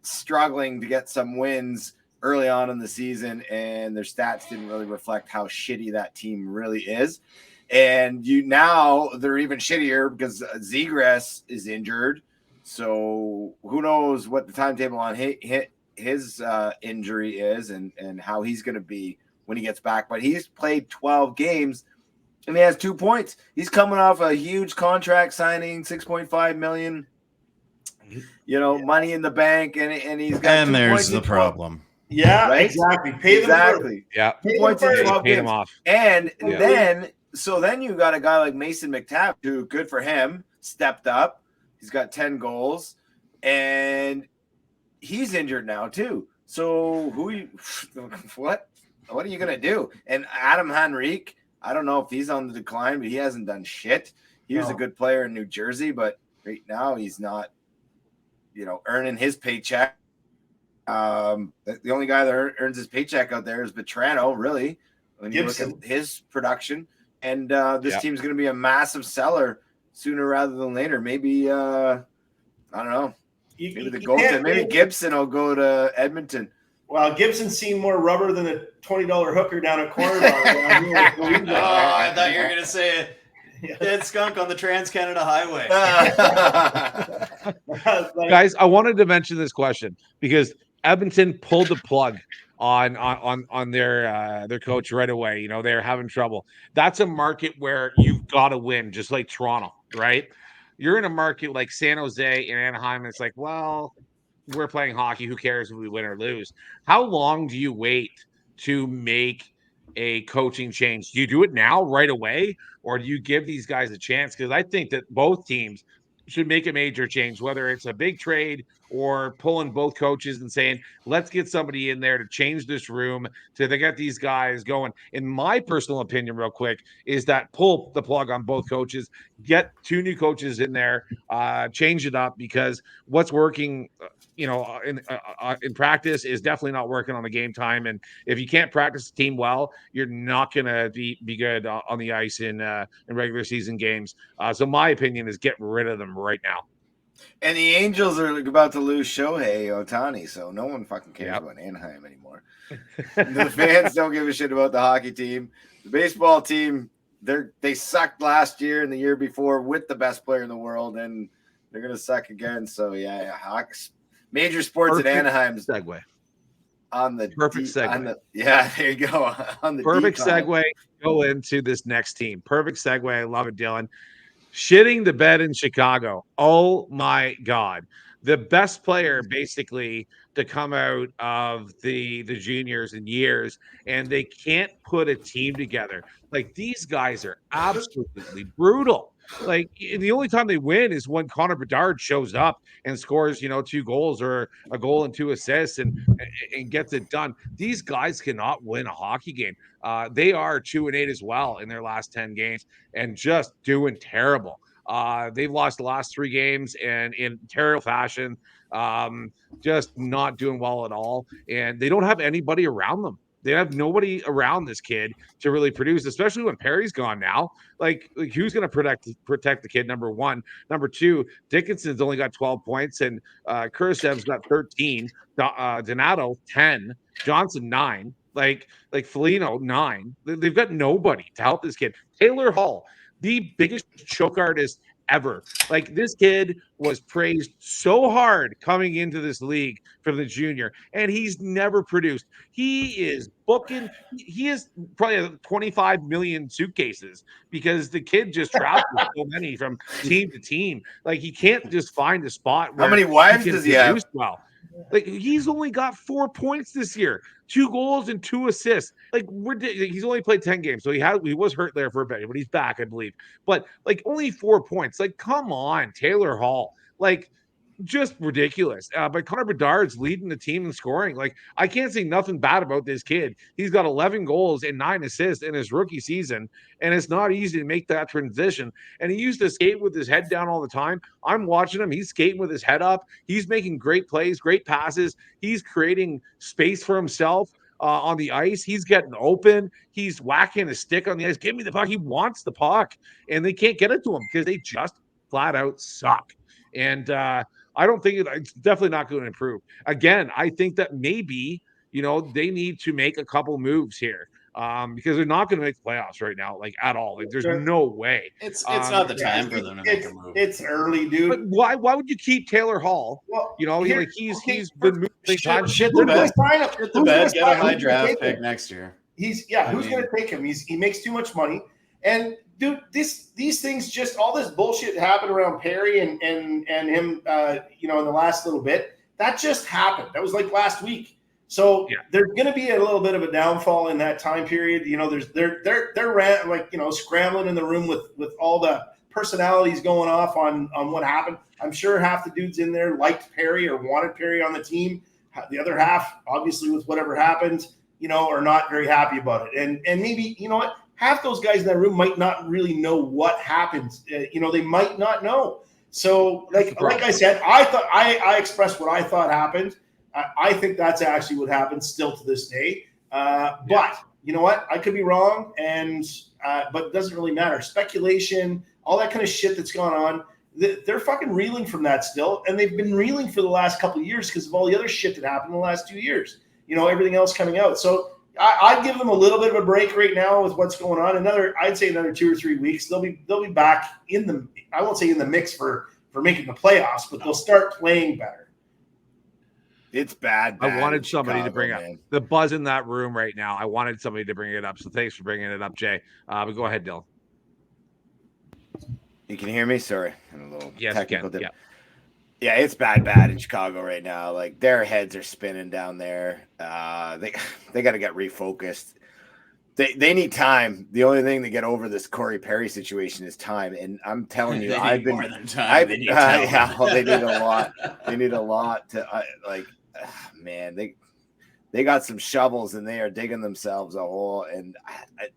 struggling to get some wins early on in the season, and their stats didn't really reflect how shitty that team really is. And now they're even shittier because Zegras is injured. So who knows what the timetable on his injury is and how he's going to be when he gets back. But he's played 12 games and he has 2 points. He's coming off a huge contract signing, $6.5 million. Money in the bank, and he's got. And there's the problem. Yeah, right? Exactly. Pay them exactly. Yeah, points in 12 pay games. him off. And then you got a guy like Mason McTavish, who, good for him, stepped up. He's got 10 goals, and he's injured now too. So what are you gonna do? And Adam Henrique, I don't know if he's on the decline, but he hasn't done shit. He was a good player in New Jersey, but right now he's not, earning his paycheck. The only guy that earns his paycheck out there is Vetrano, really, when you look at his production. And this team's going to be a massive seller sooner rather than later. Maybe I don't know. Maybe Gibson will go to Edmonton. Well, Gibson's seen more rubber than a $20 hooker down a corner bar. I thought you were going to say dead skunk on the Trans-Canada Highway. Guys, I wanted to mention this question because Edmonton pulled the plug on their coach right away. They're having trouble. That's a market where you've got to win, just like Toronto, right? You're in a market like San Jose and Anaheim. And it's like, well, we're playing hockey. Who cares if we win or lose? How long do you wait to make a coaching change? Do you do it now right away, or do you give these guys a chance? Because I think that both teams should make a major change, whether it's a big trade or pulling both coaches and saying, let's get somebody in there to change this room to get these guys going. In my personal opinion, real quick, is that pull the plug on both coaches, get 2 new coaches in there, change it up, because what's working in practice is definitely not working on the game time. And if you can't practice the team well, you're not going to be good on the ice in regular season games. So my opinion is get rid of them right now. And the Angels are about to lose Shohei Ohtani, so no one fucking cares about Anaheim anymore. The fans don't give a shit about the hockey team. The baseball team, they sucked last year and the year before with the best player in the world, and they're going to suck again. So, Hawks. Major sports at Anaheim's segue on the perfect segue. There you go. On the perfect segue. Go into this next team. Perfect segue. I love it, Dylan. Shitting the bed in Chicago. Oh my God. The best player basically to come out of the juniors in years, and they can't put a team together. Like, these guys are absolutely brutal. Like, the only time they win is when Connor Bedard shows up and scores, 2 goals or a goal and 2 assists and gets it done. These guys cannot win a hockey game. They are 2-8 as well in their last 10 games and just doing terrible. They've lost the last 3 games and in terrible fashion, just not doing well at all. And they don't have anybody around them. They have nobody around this kid to really produce, especially when Perry's gone now. Like who's going to protect the kid, number one? Number two, Dickinson's only got 12 points, and Kurasev's got 13. Donato, 10. Johnson, 9. Like Foligno, 9. They've got nobody to help this kid. Taylor Hall, the biggest choke artist ever. Like, this kid was praised so hard coming into this league from the junior, and he's never produced. He is booking. He is probably 25 million suitcases because the kid just travels so many from team to team. Like, he can't just find a spot. How many wives does he have? Well, like, he's only got 4 points this year, 2 goals and 2 assists. Like, he's only played 10 games, so he was hurt there for a bit, but he's back, I believe. But like, only 4 points. Like, come on, Taylor Hall. Like, just ridiculous. But Connor Bedard's leading the team in scoring. Like, I can't say nothing bad about this kid. He's got 11 goals and 9 assists in his rookie season, and it's not easy to make that transition. And he used to skate with his head down all the time. I'm watching him. He's skating with his head up. He's making great plays, great passes. He's creating space for himself on the ice. He's getting open. He's whacking his stick on the ice. Give me the puck. He wants the puck, and they can't get it to him because they just flat out suck. And I don't think it's definitely not going to improve. Again, I think that maybe, they need to make a couple moves here. because they're not going to make the playoffs right now, like at all. Like, there's no way. It's not the time for them to make a move. It's early, dude. But why would you keep Taylor Hall? Well, You know, here- he's okay, been moving time. Shit Who's the gonna bed. sign him? Shit the Who's gonna bed. Get a sign high him? draft Take him. pick next year. Who's I going to take him? He makes too much money. And dude, these things, just all this bullshit happened around Perry and him. In the last little bit, that just happened. That was like last week. So there's going to be a little bit of a downfall in that time period. You know, they're scrambling in the room with all the personalities going off on what happened. I'm sure half the dudes in there liked Perry or wanted Perry on the team. The other half, obviously, with whatever happened, are not very happy about it. And maybe, you know what, half those guys in that room might not really know what happened. They might not know. So, like I said, I expressed what I thought happened. I think that's actually what happened still to this day. But you know what? I could be wrong, but it doesn't really matter. Speculation, all that kind of shit that's gone on, they're fucking reeling from that still. And they've been reeling for the last couple of years because of all the other shit that happened in the last 2 years. Everything else coming out. So I'd give them a little bit of a break right now with what's going on. I'd say another 2 or 3 weeks. They'll be back I won't say in the mix for making the playoffs, but they'll start playing better. It's bad. I wanted somebody to bring up the buzz in that room right now. I wanted somebody to bring it up. So thanks for bringing it up, Jay. But go ahead, Dylan. You can hear me? Sorry. I'm a little technical. Yeah, it's bad in Chicago right now. Like, their heads are spinning down there. They got to get refocused. They need time. The only thing to get over this Corey Perry situation is time. And I'm telling you, They need a lot. They need a lot to man. They got some shovels and they are digging themselves a hole. And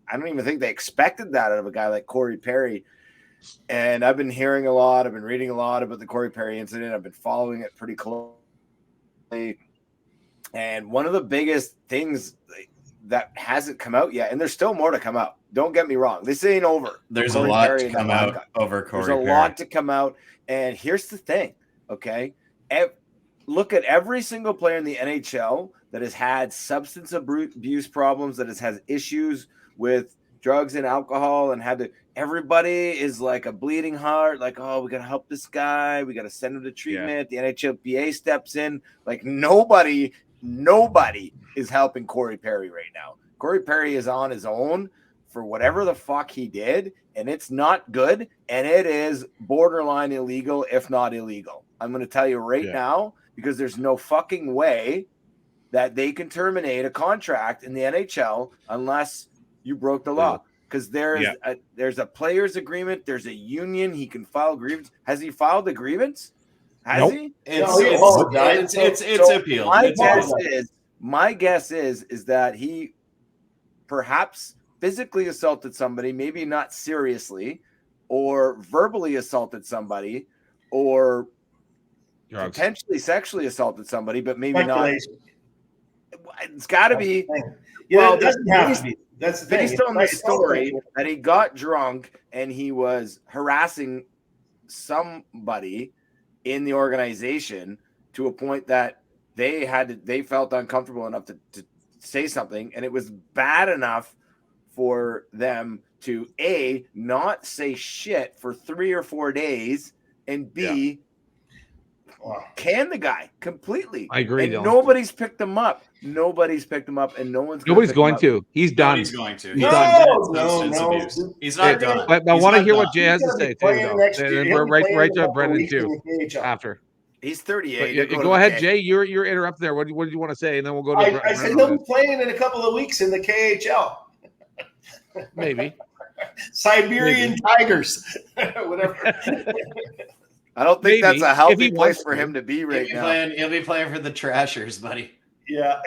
I don't even think they expected that out of a guy like Corey Perry. And I've been hearing a lot. I've been reading a lot about the Corey Perry incident. I've been following it pretty closely. And one of the biggest things that hasn't come out yet, and there's still more to come out. Don't get me wrong. This ain't over. There's a lot to come out over Corey Perry. There's a lot to come out. And here's the thing, okay? Look at every single player in the NHL that has had substance abuse problems, that has had issues with drugs and alcohol, and everybody is like a bleeding heart, like, oh, we got to help this guy. We got to send him to treatment. The NHLPA steps in. Like, nobody is helping Corey Perry right now. Corey Perry is on his own for whatever the fuck he did, and it's not good, and it is borderline illegal, if not illegal. I'm going to tell you right now, because there's no fucking way that they can terminate a contract in the NHL unless you broke the law. Because there's a player's agreement, there's a union, he can file grievance. Has he filed a grievance? Has he? It's appealed. My guess is that he perhaps physically assaulted somebody, maybe not seriously, or verbally assaulted somebody, or potentially sexually assaulted somebody, but maybe not. It's got to be. Yeah, it doesn't have to be. That's the thing. Based on the story that he got drunk and he was harassing somebody in the organization to a point that they felt uncomfortable enough to say something, and it was bad enough for them to A, not say shit for 3 or 4 days, and B, can the guy completely. I agree. And nobody's picked him up. And no one's going to. He's done. He's going to. No. He's not done. But I want to hear what Jay has to He's say gonna be too. playing Though. next year. And we're right to Brendan weeks too. in the KHL. After. He's 38. Go ahead, Jay. You're interrupted there. What do you want to say? And then we'll go to. I said he'll be playing in a couple of weeks in the KHL. Maybe. Siberian Tigers, whatever. I don't think that's a healthy place for him to be right now. He'll be playing for the Trashers, buddy. Yeah,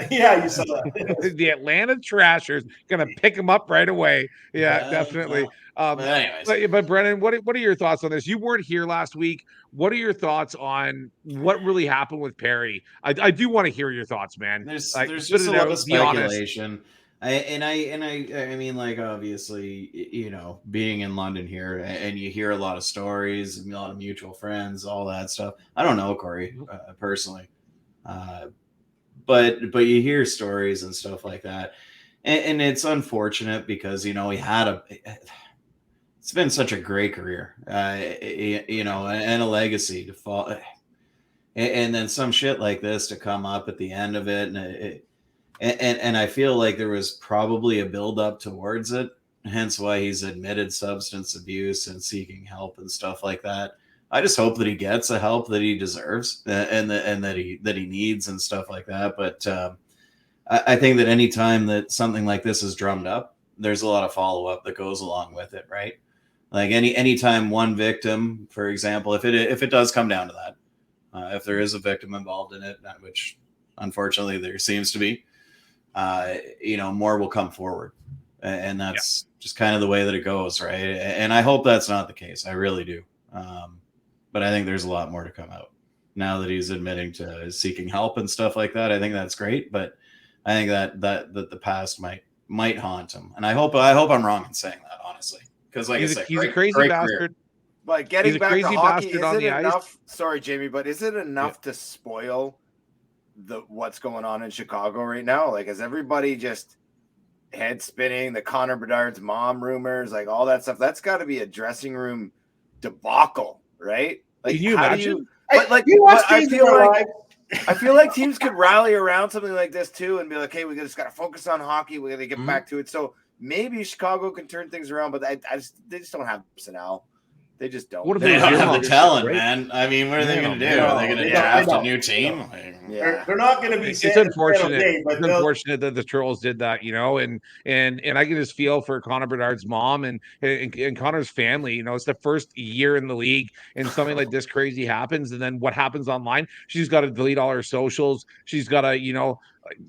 you saw that. The Atlanta Trashers gonna pick him up right away. Yeah, definitely. But anyways, but Brennan, what are your thoughts on this? You weren't here last week. What are your thoughts on what really happened with Perry? I do want to hear your thoughts, man. There's just a lot of speculation. I mean, like, obviously, you know, being in London here, and you hear a lot of stories, a lot of mutual friends, all that stuff. I don't know Corey personally, but you hear stories and stuff like that, and it's unfortunate because he had it's been such a great career, and a legacy to fall, and then some shit like this to come up at the end of it, and I feel like there was probably a build up towards it, hence why he's admitted substance abuse and seeking help and stuff like that. I just hope that he gets the help that he deserves and that he needs and stuff like that. But I think that any time that something like this is drummed up, there's a lot of follow up that goes along with it, right? Like anytime one victim, for example, if it does come down to that, if there is a victim involved in it, which unfortunately there seems to be, more will come forward, and that's just kind of the way that it goes, right? And I hope that's not the case. I really do. But I think there's a lot more to come out now that he's admitting to seeking help and stuff like that. I think that's great, but I think that the past might haunt him, and I hope I'm wrong in saying that, honestly, because he's a crazy bastard. Career. But getting back to hockey, is it enough? Sorry, Jamie, but is it enough to spoil what's going on in Chicago right now? Like, is everybody just head spinning? The Connor Bedard's mom rumors, like all that stuff. That's got to be a dressing room debacle, right? Like, can you imagine? I feel like teams could rally around something like this too, and be like, "Hey, we just got to focus on hockey. We got to get back to it." So maybe Chicago can turn things around, but they just don't have personnel. They just don't. What if they don't have the talent, man? I mean, what are they going to do? Are they going to draft a new team? They're not going to be. It's unfortunate. It's unfortunate that the Trolls did that, and I can just feel for Connor Bedard's mom and Connor's family. It's the first year in the league, and something like this crazy happens, and then what happens online? She's got to delete all her socials. She's got to,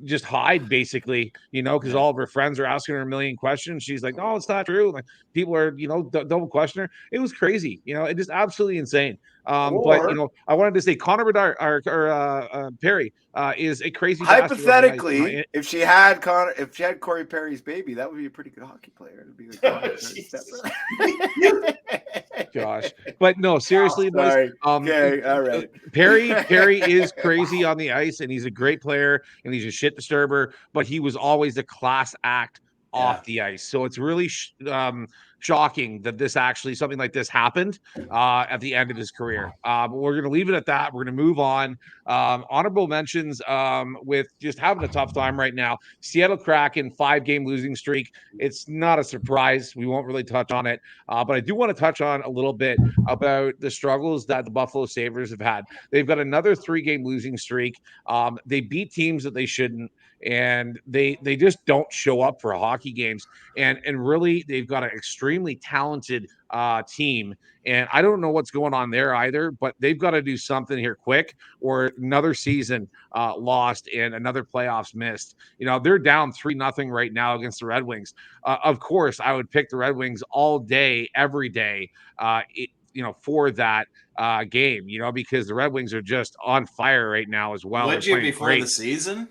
just hide, basically, because all of her friends are asking her a million questions. She's like, "No, it's not true." Like, people are, double question her. It was crazy, it is absolutely insane. But I wanted to say Connor Bedard or Perry is a crazy. Hypothetically, if she had Corey Perry's baby, that would be a pretty good hockey player. It'd be Gosh, but no, seriously, okay, all right. Perry is crazy on the ice, and he's a great player, and he's a shit disturber. But he was always a class act off the ice, so it's really shocking that something like this happened at the end of his career. We're going to leave it at that. We're going to move on. Honorable mentions with just having a tough time right now. Seattle Kraken 5-game losing streak. It's not a surprise. We won't really touch on it, but I do want to touch on a little bit about the struggles that the Buffalo Sabres have had. They've got another 3-game losing streak. They beat teams that they shouldn't, and they just don't show up for hockey games. And really, they've got an extremely talented team, and I don't know what's going on there either, but they've got to do something here quick, or another season lost and another playoffs missed. They're down 3-0 right now against the Red Wings. Of course, I would pick the Red Wings all day, every day, for that game, because the Red Wings are just on fire right now as well. Would you before the season?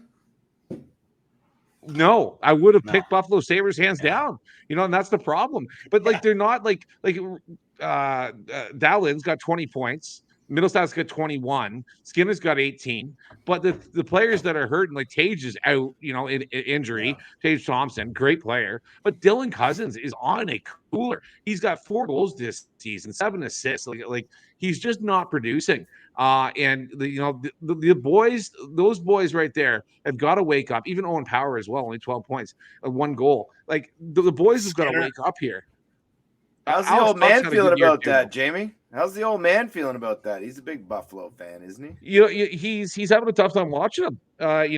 No, I would have picked Buffalo Sabres hands down, and that's the problem. But they're not like Dahlin's got 20 points. Middlestad's got 21. Skinner's got 18. But the players that are hurting, like Tage is out, in injury. Yeah. Tage Thompson, great player. But Dylan Cousins is on a cooler. He's got 4 goals this season, 7 assists. Like he's just not producing. And the boys, those boys right there have got to wake up. Even Owen Power as well, only 12 points, 1 goal. Like the boys have got to wake up here. How's the old man feeling about that, Jamie? How's the old man feeling about that? He's a big Buffalo fan, isn't he? He's having a tough time watching him. Like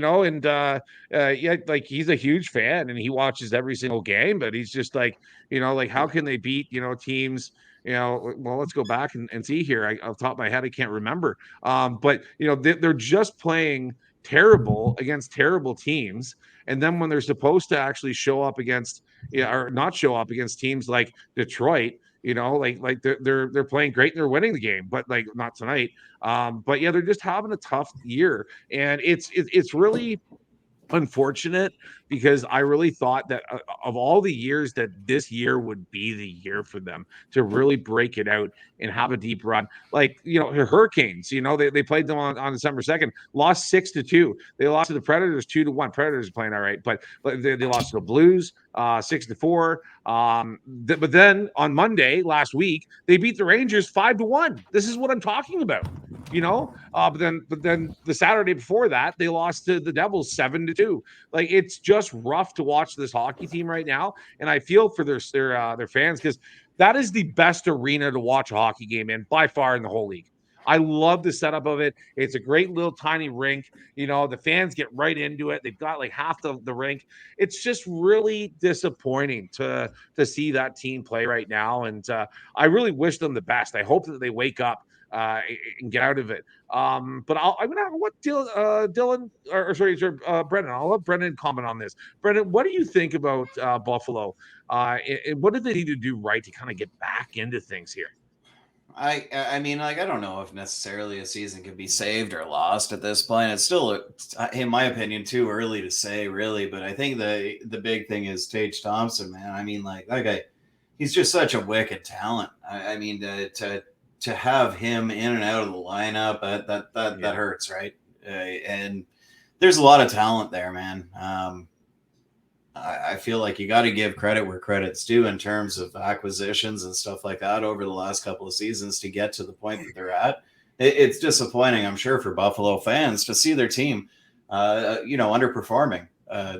he's a huge fan and he watches every single game, but he's just like, how can they beat, teams? Well, let's go back and see here. Off the top of my head, I can't remember. But they're just playing terrible against terrible teams. And then when they're supposed to actually show up against, or not show up against teams like Detroit, like they're playing great and they're winning the game, but like not tonight. But they're just having a tough year, and it's really unfortunate because I really thought that of all the years that this year would be the year for them to really break it out and have a deep run. Like, the Hurricanes, they played them on December 2nd, lost 6-2. They lost to the Predators 2-1. Predators are playing all right, but they lost to the Blues 6-4. But then on Monday last week, they beat the Rangers 5-1. This is what I'm talking about. But then the Saturday before that, they lost to the Devils 7-2. Like, it's just rough to watch this hockey team right now, and I feel for their fans, because that is the best arena to watch a hockey game in by far in the whole league. I love the setup of it. It's a great little tiny rink. The fans get right into it. They've got like half the rink. It's just really disappointing to see that team play right now, and I really wish them the best. I hope that they wake up and get out of it. But I'm gonna what Dylan Brendan. I'll let Brendan comment on this. Brendan, what do you think about Buffalo? And what do they need to do right to kind of get back into things here? I mean, like, I don't know if necessarily a season can be saved or lost at this point. It's still, in my opinion, too early to say, really. But I think the big thing is Tage Thompson, man. I mean, like, that guy, he's just such a wicked talent. I mean, to have him in and out of the lineup, that hurts, right? And there's a lot of talent there, man. I feel like you got to give credit where credit's due in terms of acquisitions and stuff like that over the last couple of seasons to get to the point that they're at. It's disappointing, I'm sure, for Buffalo fans to see their team, underperforming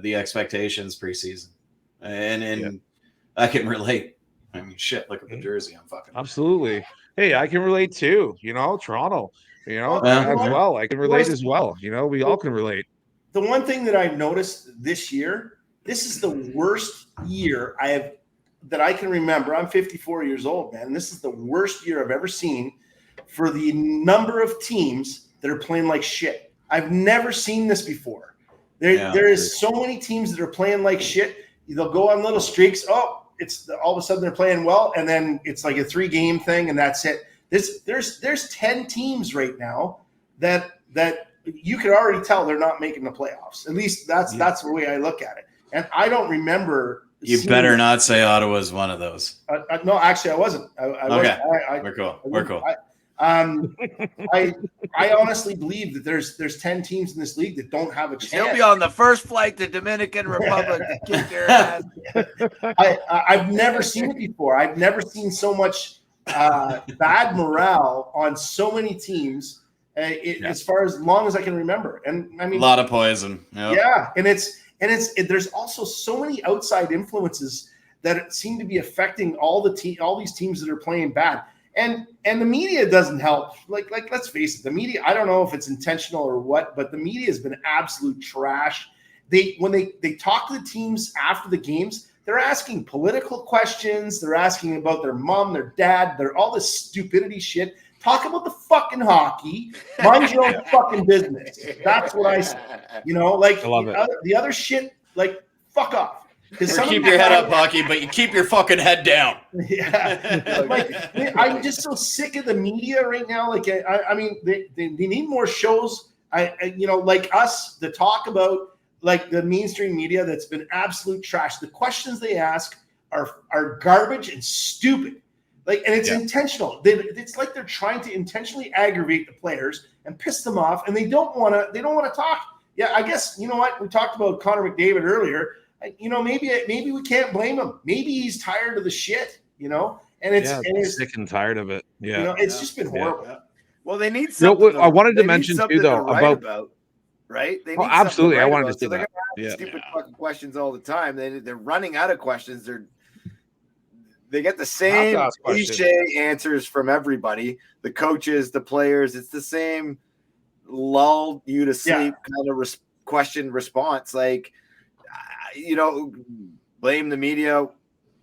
the expectations preseason. And I can relate. I mean, shit, look at the jersey. I'm fucking. Absolutely. Hey, I can relate too. Toronto, as well. I can relate as well. We all can relate. The one thing that I've noticed this year, this is the worst year that I can remember. I'm 54 years old, man. This is the worst year I've ever seen for the number of teams that are playing like shit. I've never seen this before. There is so many teams that are playing like shit. They'll go on little streaks. Oh, it's all of a sudden they're playing well, and then it's like a 3-game thing, and that's it. There's 10 teams right now that you can already tell they're not making the playoffs. At least that's the way I look at it. And I don't remember. You better not say Ottawa's one of those. No, actually, I wasn't. Okay, we're cool. I honestly believe that there's 10 teams in this league that don't have a chance. They'll be on the first flight to Dominican Republic to kick their ass. I've never seen it before. I've never seen so much bad morale on so many teams as far as long as I can remember. And I mean, a lot of poison. Yep. Yeah, and there's also so many outside influences that seem to be affecting all these teams that are playing bad. And the media doesn't help. Like let's face it, the media, I don't know if it's intentional or what, but the media has been absolute trash. When they talk to the teams after the games, they're asking political questions. They're asking about their mom, their dad, all this stupidity shit. Talk about the fucking hockey. Mind your own fucking business. That's what I say. I love the other shit, like, fuck off. Or keep your head up, hockey, but you keep your fucking head down. Yeah, like, I'm just so sick of the media right now. Like, I mean, they need more shows. Like us, to talk about, like, the mainstream media that's been absolute trash. The questions they ask are garbage and stupid. Like, and it's intentional. It's like they're trying to intentionally aggravate the players and piss them off, and they don't want to talk. Yeah, I guess, you know what? We talked about Connor McDavid earlier. Maybe we can't blame him. Maybe he's tired of the shit, and it's sick and tired of it. Yeah, it's just been horrible. Yeah. Well, they need something. I wanted to mention too, though, about right. They need absolutely. I wanted to say that. They're gonna have stupid fucking questions all the time. They're running out of questions. They get the same cliche answers from everybody. The coaches, the players. It's the same lull you to sleep kind of question response. Like, blame the media.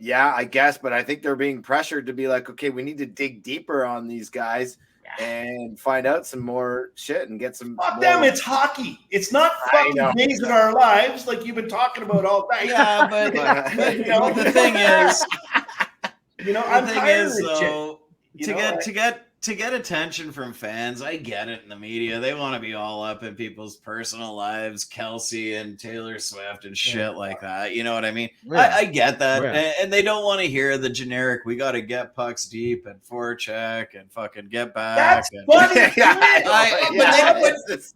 Yeah, I guess, but I think they're being pressured to be like, okay, we need to dig deeper on these guys and find out some more shit and get some. Fuck them! It's hockey. It's not fucking days in our lives like you've been talking about all night. Yeah, but the thing is, I'm tired of this shit. To get to get attention from fans, I get it in the media. They want to be all up in people's personal lives, Kelsey and Taylor Swift and shit like that. You know what I mean? Yeah. I get that. Yeah. And they don't want to hear the generic, we got to get pucks deep and forecheck and fucking get back. That's and, funny.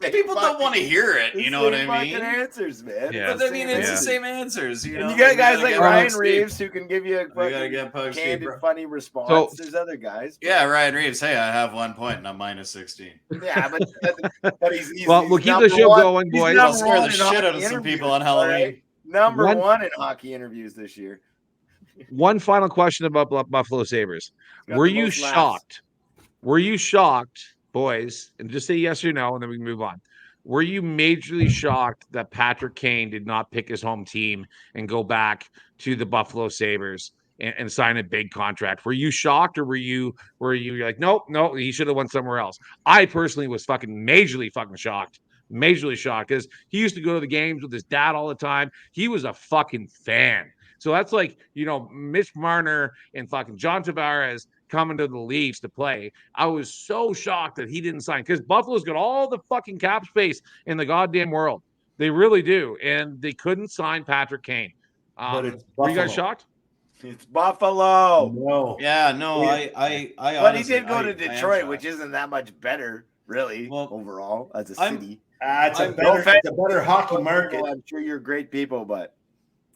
but people don't want to hear it. You know what I mean? Answers, man. Yeah. But I mean, it's the same answers. You know, And you got guys We like gotta get Ryan pucks deep. Reeves who can give you a We gotta fucking get pucks deep, candid, bro. funny response. So- There's other guys. Yeah, Ryan Reeves. Hey, I have 1 point and I'm minus 16. Yeah, but he's Well, we'll keep the show going, he's boys. I'll number scare one the in shit hockey out of some interviews, people on all Halloween. right? Number One- one in hockey interviews this year. One final question about Buffalo Sabres. Got Were the you most laughs. shocked? Were you shocked, boys? And just say yes or no, and then we can move on. Were you majorly shocked that Patrick Kane did not pick his home team and go back to the Buffalo Sabres and sign a big contract? Were you shocked, or were you like, nope, he should have went somewhere else? I personally was fucking majorly fucking shocked. Majorly shocked, because he used to go to the games with his dad all the time. He was a fucking fan. So that's like, Mitch Marner and fucking John Tavares coming to the Leafs to play. I was so shocked that he didn't sign, because Buffalo's got all the fucking cap space in the goddamn world. They really do. And they couldn't sign Patrick Kane. But it's Were you guys Buffalo. shocked? It's Buffalo. No. Yeah, no, Yeah. I But honestly, he did go I to am Detroit, shocked. which isn't that much better, really, Well, overall as a I'm- city. It's a I'm- better, offense. it's a better hockey market. I'm sure you're great people, but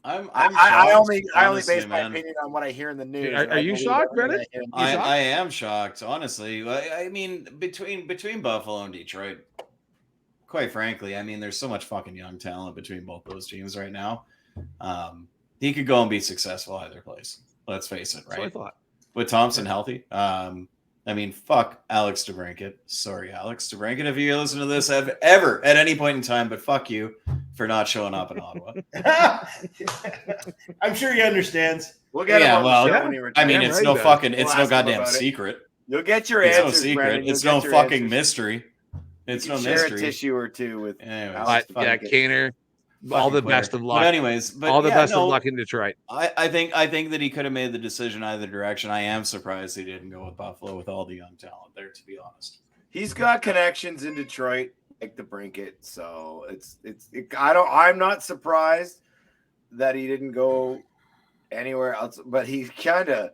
I'm I shocked, only honestly, base my man. opinion on what I hear in the news. Are and I you believe shocked, everything Brennan? I hear. You shocked? I am shocked, honestly. I mean, between Buffalo and Detroit, quite frankly, I mean, there's so much fucking young talent between both those teams right now. He could go and be successful either place. Let's face it, That's what I right? thought. With Thompson healthy. I mean, fuck Alex DeBrincat. Sorry, Alex DeBrincat, if you listen to this ever at any point in time, but fuck you for not showing up in Ottawa. I'm sure he understands. We'll get Yeah, him on well, the show yeah. when he I returns. mean, Yeah, it's right, no though. fucking, We'll it's no ask him goddamn about it. secret. You'll get your It's no answers, secret. Brendan. It's You'll no get your fucking answers. mystery. It's You no can share a mystery. tissue or two with Anyways, Alex Yeah, DeBrincat. Kaner, all the fucking best player. of luck. But anyways, all the yeah, best no, of luck in Detroit. I think that he could have made the decision either direction. I am surprised he didn't go with Buffalo with all the young talent there, to be honest. He's got connections in Detroit, like the Brinket. So I'm not surprised that he didn't go anywhere else, but he kind of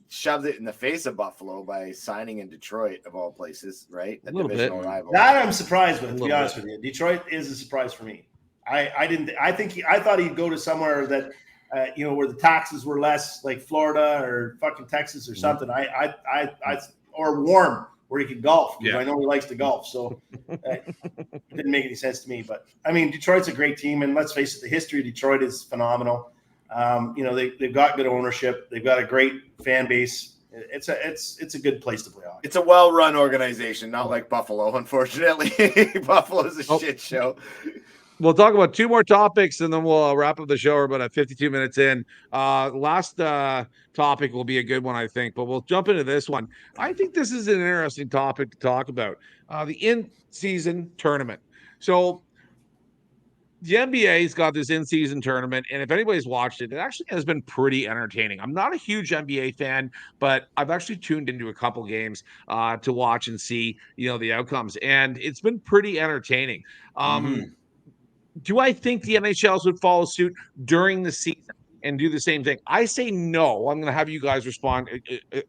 shoved it in the face of Buffalo by signing in Detroit, of all places, right? A little bit. divisional rival. That I'm surprised with, A to be little honest with you. Detroit is a surprise for me. I thought he'd go to somewhere that where the taxes were less, like Florida or fucking Texas or something. Or warm, where he could golf, because Yeah. I know he likes to golf. So it didn't make any sense to me. But I mean, Detroit's a great team, and let's face it, the history of Detroit is phenomenal. They've got good ownership. They've got a great fan base. It's a good place to play hockey. It's a well-run organization, not like Buffalo, unfortunately. Buffalo's a Oh. shit show. We'll talk about two more topics, and then we'll wrap up the show. We're about 52 minutes in. Last topic will be a good one, I think, but we'll jump into this one. I think this is an interesting topic to talk about. The in-season tournament. So the NBA's got this in-season tournament, and if anybody's watched it, it actually has been pretty entertaining. I'm not a huge NBA fan, but I've actually tuned into a couple games to watch and see, the outcomes, and it's been pretty entertaining. Do I think the NHLs would follow suit during the season and do the same thing? I say no. I'm going to have you guys respond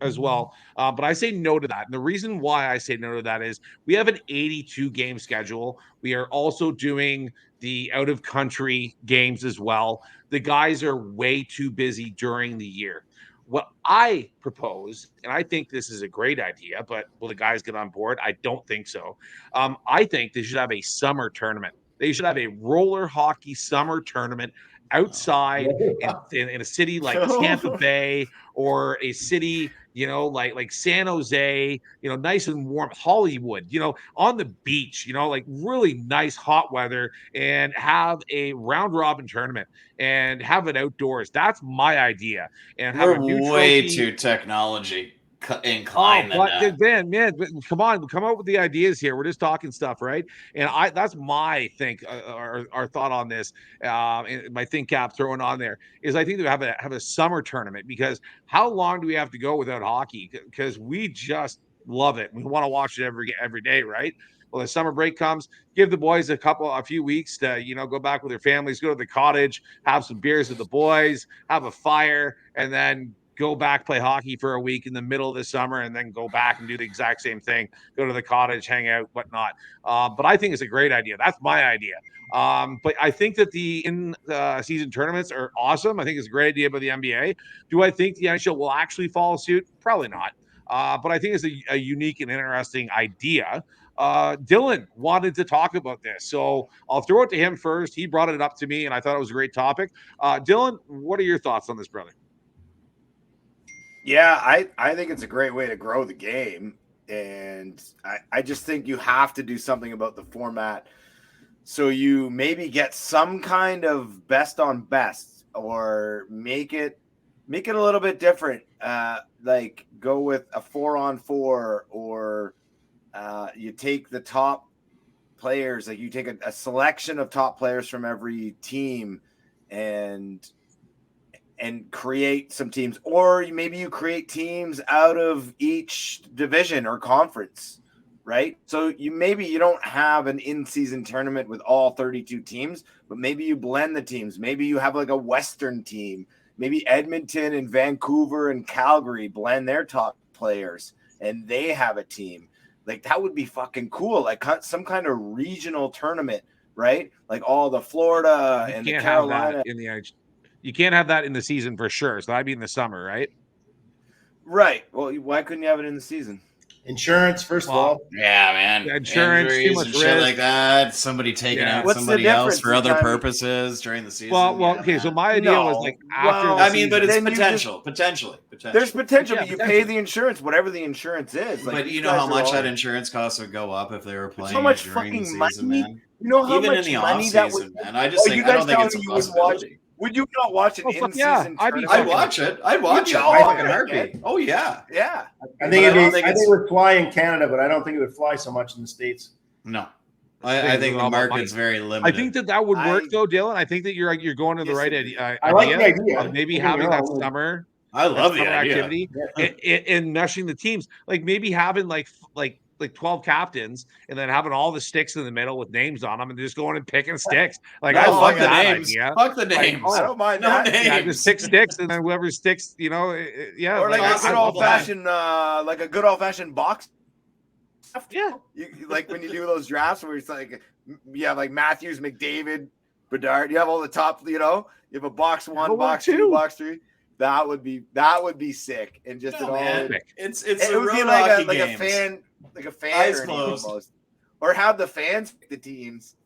as well. But I say no to that. And the reason why I say no to that is we have an 82 game schedule. We are also doing the out of country games as well. The guys are way too busy during the year. What I propose, and I think this is a great idea, but will the guys get on board? I don't think so. I think they should have a summer tournament. They should have a roller hockey summer tournament outside in a city like Tampa Bay, or a city, like San Jose, nice and warm, Hollywood, on the beach, like really nice hot weather, and have a round robin tournament and have it outdoors. That's my idea. And have We're a new way trophy. too technology inclined than that. Man, come on, come up with the ideas here. We're just talking stuff, right? And that's my our thought on this. And my think cap throwing on there is I think they have a summer tournament, because how long do we have to go without hockey? Because we just love it. We want to watch it every day, right? Well, the summer break comes, give the boys a few weeks to, go back with their families, go to the cottage, have some beers with the boys, have a fire, and then go back, play hockey for a week in the middle of the summer, and then go back and do the exact same thing, go to the cottage, hang out, whatnot. But I think it's a great idea. That's my idea. But I think that the in-season tournaments are awesome. I think it's a great idea by the NBA. Do I think the NHL will actually follow suit? Probably not. But I think it's a unique and interesting idea. Dylan wanted to talk about this, so I'll throw it to him first. He brought it up to me, and I thought it was a great topic. Dylan, what are your thoughts on this, brother? Yeah, I think it's a great way to grow the game, and I just think you have to do something about the format, so you maybe get some kind of best on best, or make it a little bit different. Like go with a 4-on-4, or you take the top players, like you take a selection of top players from every team and create some teams, or maybe you create teams out of each division or conference, right? So you don't have an in-season tournament with all 32 teams, but maybe you blend the teams. Maybe you have like a Western team. Maybe Edmonton and Vancouver and Calgary blend their top players and they have a team. Like that would be fucking cool. Like some kind of regional tournament, right? Like all the Florida and the Carolina. You can't have that in the season for sure. So that'd be in the summer, right? Right. Well, why couldn't you have it in the season? Insurance, first of all. Yeah, man. Insurance, too much and shit like that. Somebody taking out somebody else for other purposes during the season. Well, okay. So my idea was like after. I mean, but it's potentially. There's potential, but you pay the insurance, whatever the insurance is. Like, but you know how much that insurance cost would go up if they were playing so much during the fucking season, money. man. You know how even much in the money off that season, would. man. I don't think it's a possibility. Would you not watch an in-season tournament? I'd watch it. I'd watch it. Fucking heartbeat. Oh yeah. Yeah. I think it would fly in Canada, but I don't think it would fly so much in the States. No. I think the market's very limited. I think that would work though, Dylan. I think that you're going to the right idea. I like the idea of maybe having that summer. I love the activity and meshing the teams. Like maybe having like 12 captains and then having all the sticks in the middle with names on them and just going and picking sticks. Like I love that idea. Fuck the names. I don't mind that. Names. Yeah, just pick sticks and then whoever sticks, yeah. Or like a good old fashioned box. Yeah. Like when you do those drafts where it's like you have like Matthews, McDavid, Bedard. You have all the top. You have a box 1, box 2, box 3. That would be sick. And just it's it would be like a fan. Like a fan, eyes closed, or have the fans pick the teams.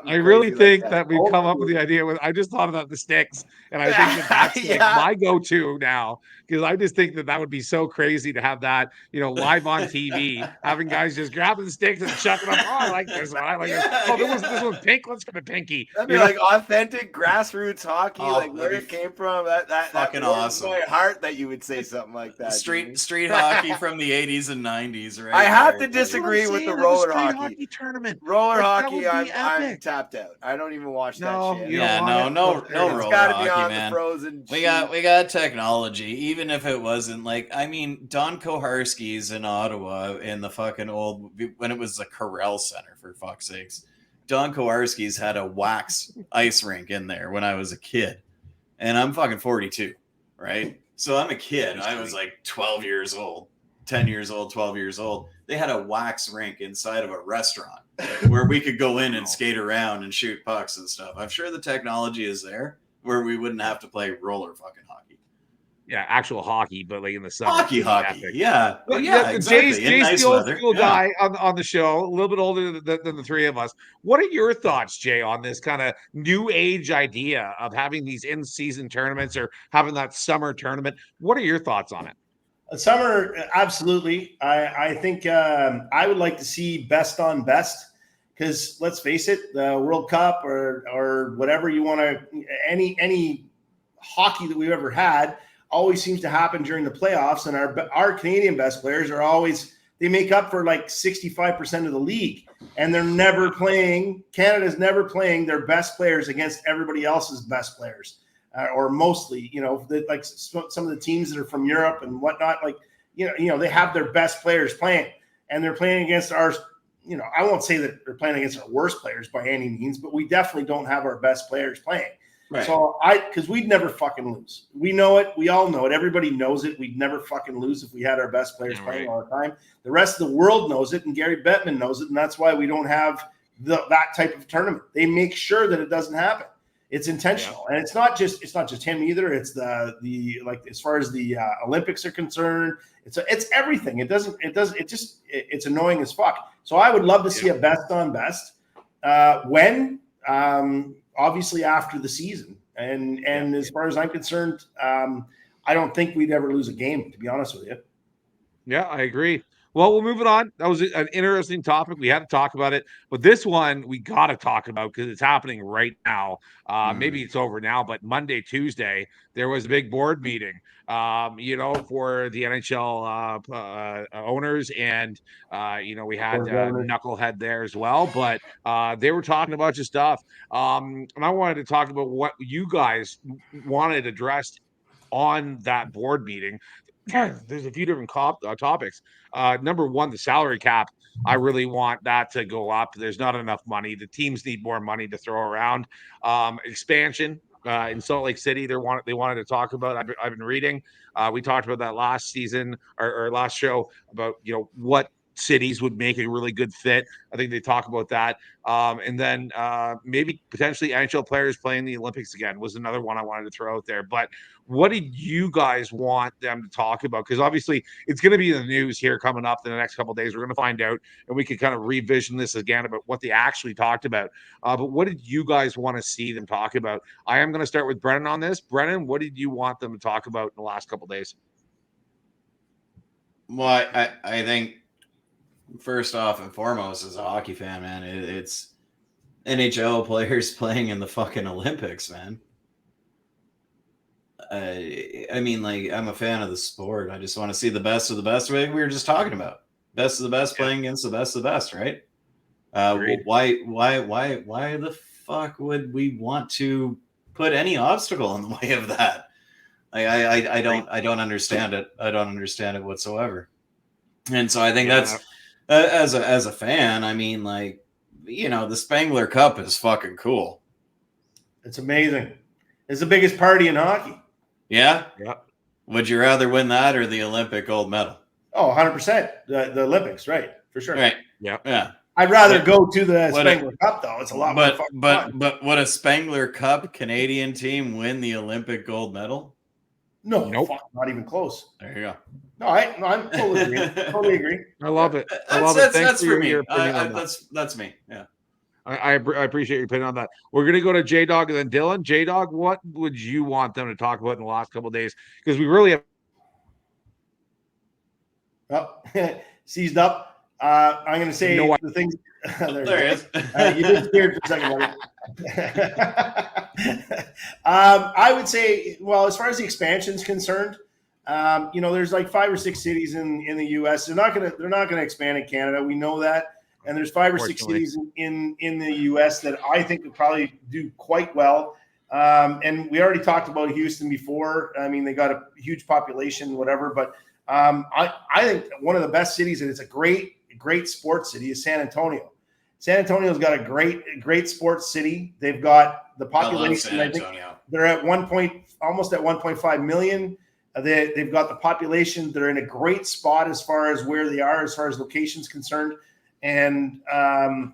I really think that we've come up with the idea. I just thought about the sticks, and I think that's like my go-to now because I just think that would be so crazy to have that, live on TV, having guys just grabbing the sticks and chucking them. Oh, I like this one. I like this. Oh, this one's pink. Let's go to pinky. That'd be like authentic grassroots hockey, like where it came from. That fucking awesome. My heart that you would say something like that. Street hockey from the 80s and 90s, right? I have to disagree with the roller hockey tournament. Roller hockey, I'm tapped out. I don't even watch that shit. Yeah, no roller hockey, man. Frozen we got technology. Even if it wasn't Don Koharski's in Ottawa in the fucking old when it was the Corel Center, for fuck's sakes. Don Koharski's had a wax ice rink in there when I was a kid, and I'm fucking 42, right? So I'm a kid. I was like 12 years old, 10 years old, 12 years old. They had a wax rink inside of a restaurant where we could go in and skate around and shoot pucks and stuff. I'm sure the technology is there where we wouldn't have to play roller fucking hockey. Yeah, actual hockey, but like in the summer. Hockey. Yeah. Well, yeah, exactly. Jay's the old school guy on the show, a little bit older than the three of us. What are your thoughts, Jay, on this kind of new age idea of having these in-season tournaments or having that summer tournament? What are your thoughts on it? Summer, absolutely. I think I would like to see best on best because let's face it, the World Cup or whatever you want to, any hockey that we've ever had always seems to happen during the playoffs, and our Canadian best players are always, they make up for like 65% of the league, and they're never playing. Canada's never playing their best players against everybody else's best players. Or mostly, like some of the teams that are from Europe and whatnot, they have their best players playing, and they're playing against ours. I won't say that they're playing against our worst players by any means, but we definitely don't have our best players playing. Right. So because we'd never fucking lose. We know it. We all know it. Everybody knows it. We'd never fucking lose if we had our best players playing all the time. The rest of the world knows it, and Gary Bettman knows it, and that's why we don't have that type of tournament. They make sure that it doesn't happen. It's intentional, and it's not just him either. It's the like as far as the Olympics are concerned, it's everything. It's annoying as fuck. So I would love to see a best on best obviously after the season. And as far as I'm concerned, I don't think we'd ever lose a game, to be honest with you. Yeah, I agree. Well, we'll move it on. That was an interesting topic. We had to talk about it, but this one we got to talk about because it's happening right now. Maybe it's over now, but Monday, Tuesday, there was a big board meeting, for the NHL owners, and we had Knucklehead there as well. But they were talking a bunch of stuff, and I wanted to talk about what you guys wanted addressed on that board meeting. There's a few different topics. Number one, the salary cap. I really want that to go up. There's not enough money. The teams need more money to throw around. Expansion in Salt Lake City. They wanted to talk about. I've been reading. We talked about that last season or last show about what cities would make a really good fit. I think they talk about that. And then maybe potentially NHL players playing the Olympics again was another one I wanted to throw out there. But what did you guys want them to talk about? Because obviously it's going to be in the news here coming up in the next couple of days. We're going to find out, and we can kind of revision this again about what they actually talked about. But what did you guys want to see them talk about? I am going to start with Brennan on this. Brennan, what did you want them to talk about in the last couple of days? Well, I think first off and foremost, as a hockey fan, man, it's NHL players playing in the fucking Olympics, man. I mean, like, I'm a fan of the sport. I just want to see the best of the best. We were just talking about best of the best playing against the best of the best, right? Why the fuck would we want to put any obstacle in the way of that? I don't understand it. I don't understand it whatsoever. And so I think that's as a fan. I mean, like, the Spengler Cup is fucking cool. It's amazing. It's the biggest party in hockey. Yeah. Yeah. Would you rather win that or the Olympic gold medal? Oh, 100%. The Olympics, right? For sure. Right. Yeah. Yeah. I'd rather go to the Spengler Cup, though. It's a lot more fun. But would a Spengler Cup Canadian team win the Olympic gold medal? No, nope. Not even close. There you go. No, I'm totally agree. Totally agree. I love it. I love it. Thanks that's for me. That's me. Yeah. I appreciate your opinion on that. We're going to go to J-Dog and then Dylan. J-Dog, what would you want them to talk about in the last couple of days? Because we really have. Oh, seized up. I'm going to say the things. there he is. You did scared for a second, buddy. I would say, well, as far as the expansion is concerned, there's like 5 or 6 cities in the U.S. They're not gonna expand in Canada. We know that. And there's 5 or 6 cities in the U.S. that I think would probably do quite well. And we already talked about Houston before. I mean, they got a huge population, whatever. But I think one of the best cities, and it's a great sports city, is San Antonio. San Antonio's got a great sports city. They've got the population. I think they're at almost at 1.5 million. They've got the population. They're in a great spot as far as where they are, as far as location's concerned. And I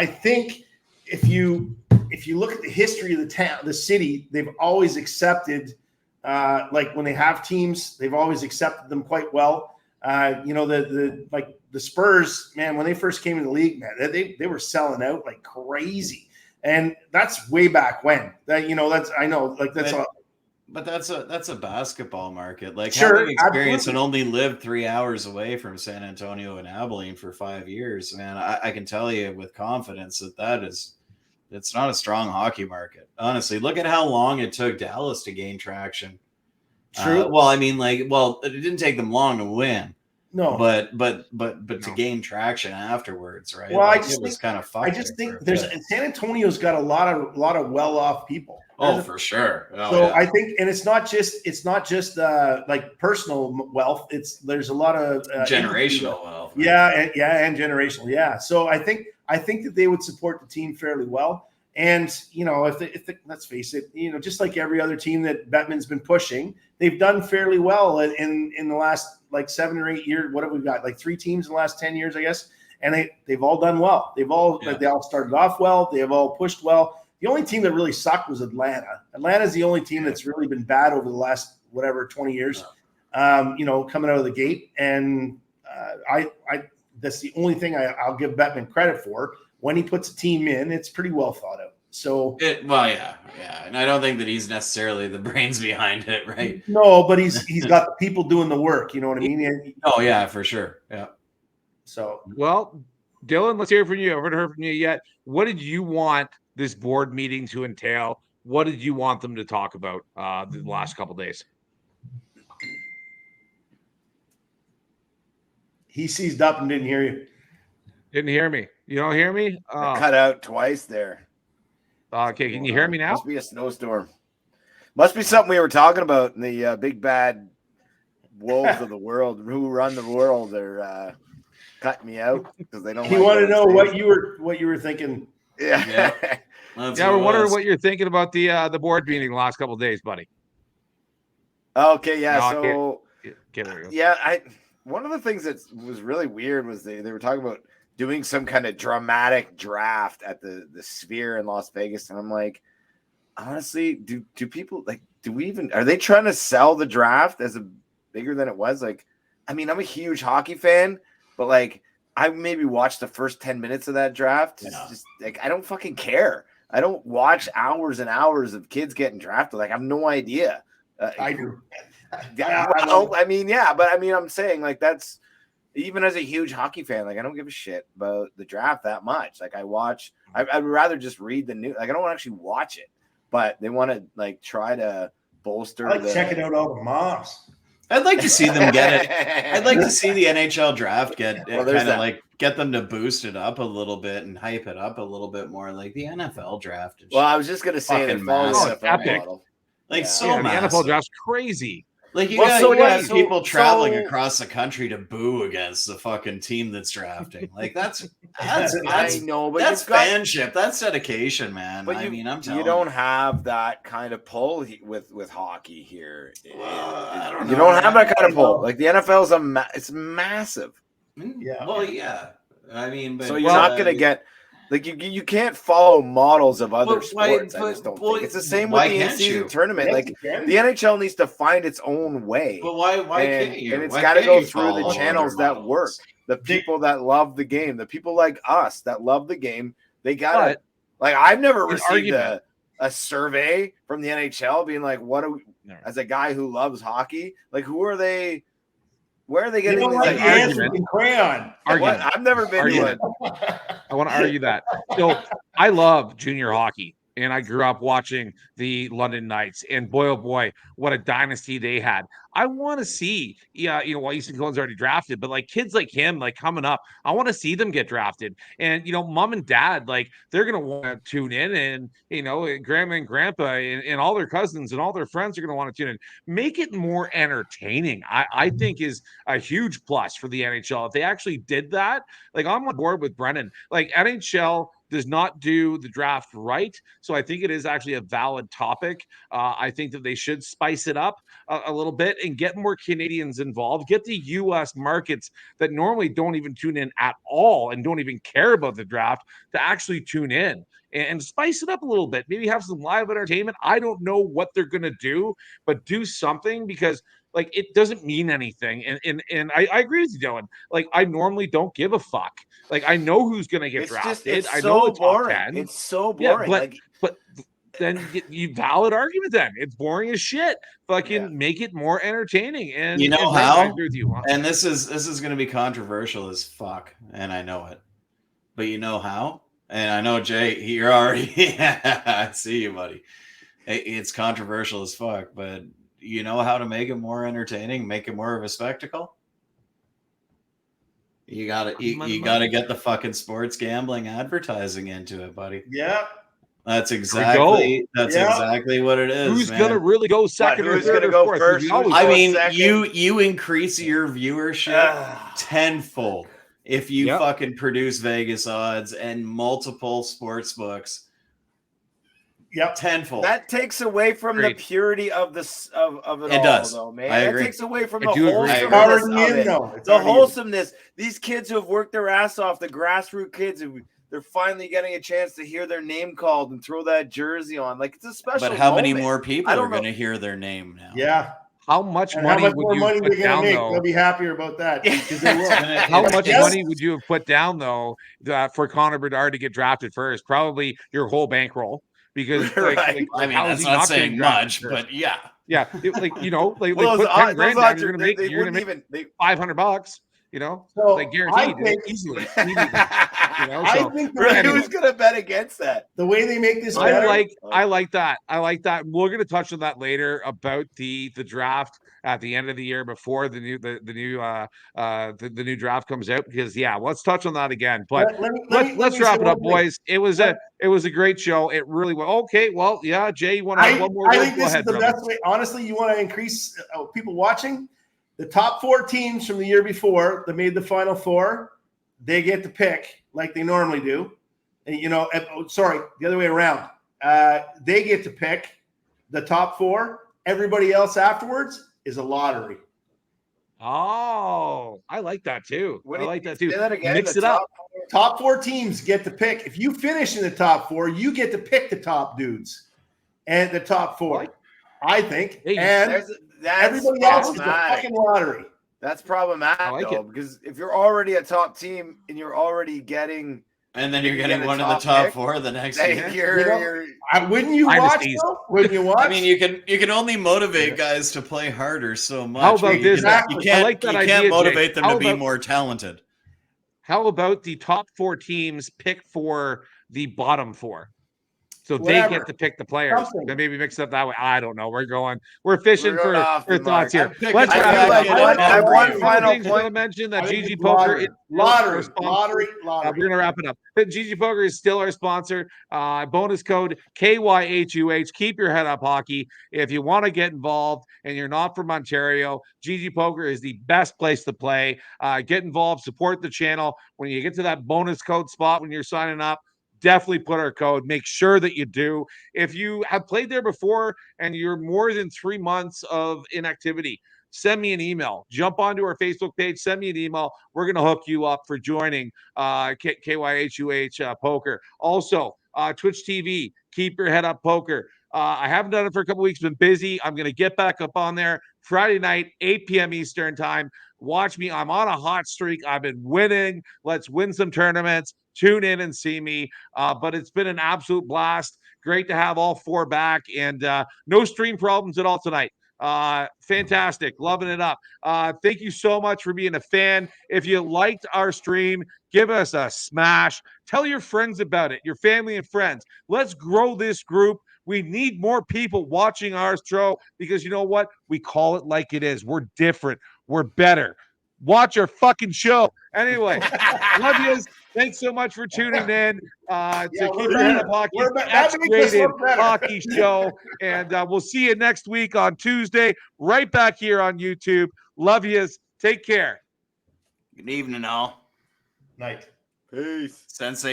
think if you look at the history of the city, they've always accepted, like when they have teams, they've always accepted them quite well. The Spurs, man, when they first came in the league, man, they were selling out like crazy, and that's way back when. But that's a basketball market. Like, sure, having experience and only lived 3 hours away from San Antonio and Abilene for 5 years, man, I can tell you with confidence it's not a strong hockey market. Honestly, look at how long it took Dallas to gain traction. True. It didn't take them long to win. No. But to gain traction afterwards, right? Well, Like, it was kind of fucked. I just think San Antonio's got a lot of well-off people. For sure. I think, and it's not just like personal wealth. There's a lot of generational wealth. Right? Yeah, and generational. Yeah. So I think that they would support the team fairly well. And if let's face it, just like every other team that Bettman's been pushing, they've done fairly well in the last like 7 or 8 years. What have we got? Like 3 teams in the last 10 years, I guess. And they've all done well. They all started off well. They have all pushed well. The only team that really sucked was Atlanta. Atlanta's the only team that's really been bad over the last 20 years. Coming out of the gate, and I that's the only thing I'll give Bettman credit for. When he puts a team in, it's pretty well thought out. So, and I don't think that he's necessarily the brains behind it, right? No, but he's got the people doing the work. You know what I mean? Oh yeah, for sure. Yeah. So, well, Dylan, let's hear from you. I haven't heard from you yet. What did you want this board meeting to entail? What did you want them to talk about the last couple of days? He seized up and didn't hear you. Didn't hear me. You don't hear me? Cut out twice there. Okay, can you hear me now? Must be a snowstorm. Must be something we were talking about in the big bad wolves of the world who run the world. They're cutting me out because they don't. He wanted to know what you were thinking. Yeah. We're wondering what you're thinking about the board meeting the last couple of days, buddy. Okay, yeah. No, One of the things that was really weird was they were talking about doing some kind of dramatic draft at the Sphere in Las Vegas, and I'm like, honestly, do people are they trying to sell the draft as bigger than it was? Like, I mean, I'm a huge hockey fan, but like, I maybe watched the first 10 minutes of that draft. Just like, I don't fucking care. I don't watch hours and hours of kids getting drafted. Like, I have no idea. I do. I'm saying, like, that's even as a huge hockey fan, like, I don't give a shit about the draft that much. Like, I'd rather just read the news. Like, I don't actually watch it, but they want to like try to bolster. I like checking out all the mobs. I'd like to see them get it. I'd like to see the NHL draft get them to boost it up a little bit and hype it up a little bit more, like the NFL draft. Well, I was just gonna say fucking massive. Epic. Like the NFL draft's crazy. Like you got people traveling across the country to boo against the fucking team that's drafting. Like that's I know, but that's fanship. That's dedication, man. But I'm telling you don't have that kind of pull with hockey here. I don't know. You don't have that kind of pull. Like the NFL's it's massive. Yeah. Well, yeah. I mean, but so you're not gonna get. Like you can't follow models of other sports. I just don't think it's the same with the in-season tournament. Like the NHL needs to find its own way. But why can't you? And it's got to go through the channels that work. The people that love the game, the people like us that love the game, they got it. Like I've never received a survey from the NHL being like, "What are we?" As a guy who loves hockey, like who are they? Where are they getting these argument? Crayon. I've never been to one. I want to argue that. So I love junior hockey, and I grew up watching the London Knights, and boy, oh boy, what a dynasty they had. I want to see, Easton Cohen's already drafted, but like kids like him, like coming up, I want to see them get drafted. And, mom and dad, like they're going to want to tune in, and, grandma and grandpa and all their cousins and all their friends are going to want to tune in. Make it more entertaining, I think is a huge plus for the NHL. If they actually did that, like I'm on board with Brennan, like NHL does not do the draft right. So I think it is actually a valid topic. I think that they should spice it up a little bit and get more Canadians involved, get the U.S. markets that normally don't even tune in at all and don't even care about the draft to actually tune in and spice it up a little bit. Maybe have some live entertainment. I don't know what they're going to do, but do something because like it doesn't mean anything. And I agree with you, Dylan. Like I normally don't give a fuck. Like I know who's going to get drafted. I know it's boring. 10. It's so boring. Yeah, but then you valid argument. Then it's boring as shit. Fucking make it more entertaining. And you know and how? I agree with you. And this is going to be controversial as fuck, and I know it. But you know how? And I know Jay, you're already. I see you, buddy. It's controversial as fuck, but you know how to make it more entertaining, make it more of a spectacle? You gotta get the fucking sports gambling advertising into it, buddy. Yeah. That's exactly Yeah. what it is. Who's man. gonna really go second or who's third gonna or go fourth? first? We always I Go mean, second. you increase your viewership tenfold if you Yep. fucking produce Vegas odds and multiple sports books. Yep. Tenfold. That takes away from Agreed. the purity of this of it It all, does. though, man. I That agree. takes away from I the do agree. wholesomeness Already of in, it. though. It's The already in. wholesomeness. These kids who have worked their ass off, the grassroots kids, they're finally getting a chance to hear their name called and throw that jersey on. Like, it's a special But how many moment. more people I are don't know. going to hear their name now? Yeah. How much And how money much would more you money put they're going to down make? though? They'll be happier about that because they will. How much Yes. money would you have put down though for Connor Bedard to get drafted first? Probably your whole bankroll, because Right. I mean, how is that's he not getting saying drafted much, first? but yeah. Yeah, like Well, put those 10 grand down, odds you're are, gonna they, make they you're gonna wouldn't make even. $500. You know, So like guaranteed, I think, easily. You They, know, I so think Really, anyway. who's gonna bet against that? the way they make this I better. like that. I like that. We're gonna touch on that later about the draft at the end of the year before the new draft comes out, because let's touch on that again. But let's wrap it up, boys. It was a great show. It really was. Okay, well, yeah, Jay, you want to have one more I word? think Go this ahead, is the brother. best way. Honestly, you want to increase people watching. The top 4 teams from the year before that made the Final Four, they get to pick like they normally do. And, the other way around. They get to pick the top 4. Everybody else afterwards is a lottery. Oh, I like that too. I like that too. Say that again, Mix the it up. Top 4 teams get to pick. If you finish in the top 4, you get to pick the top dudes and the top 4. I think. Hey, and That's everybody else is a problematic. fucking lottery. That's problematic, I like though, it. because if you're already a top team and you're already getting, And then you're You getting get a one of the top top pick? 4 the next hey, year. you're Wouldn't you watch? Dynasties. Though? Wouldn't you watch? I mean, you can only motivate guys to play harder so much. How about You this? can't- You I can't, like that you idea, can't motivate Jake. them How to be about- more talented. How about the top 4 teams pick for the bottom 4? So Whatever. they get to pick the players. Something. Then maybe mix it up that way. I don't know. We're fishing We're going off for the thoughts mark. here. I'm picking Let's the wrap feel it like up. one- I have one Other final things I want to point. mention that I think GG it's Poker is lottery. still our sponsor. We're going to wrap it up. But GG Poker is still our sponsor. Bonus code KYHUH. Keep your head up, hockey. If you want to get involved and you're not from Ontario, GG Poker is the best place to play. Get involved, support the channel. When you get to that bonus code spot when you're signing up, definitely put our code. Make sure that you do. If you have played there before and you're more than 3 months of inactivity, send me an email. Jump onto our Facebook page. Send me an email. We're going to hook you up for joining KYHUH Poker. Also, Twitch TV, Keep Your Head Up Poker. I haven't done it for a couple weeks. Been busy. I'm going to get back up on there Friday night, 8 p.m. Eastern time. Watch me. I'm on a hot streak. I've been winning. Let's win some tournaments. Tune in and see me. But it's been an absolute blast. Great to have all 4 back, and no stream problems at all tonight. Fantastic. Loving it up. Thank you so much for being a fan. If you liked our stream, give us a smash. Tell your friends about it, your family and friends. Let's grow this group. We need more people watching our show, because you know what? We call it like it is. We're different. We're better. Watch our fucking show. Anyway, love yous. Thanks so much for tuning in to Keep Your Head Up Hockey. That makes us X-rated look better. hockey show. And we'll see you next week on Tuesday, right back here on YouTube. Love yous. Take care. Good evening, all. Night. Peace. Sensei.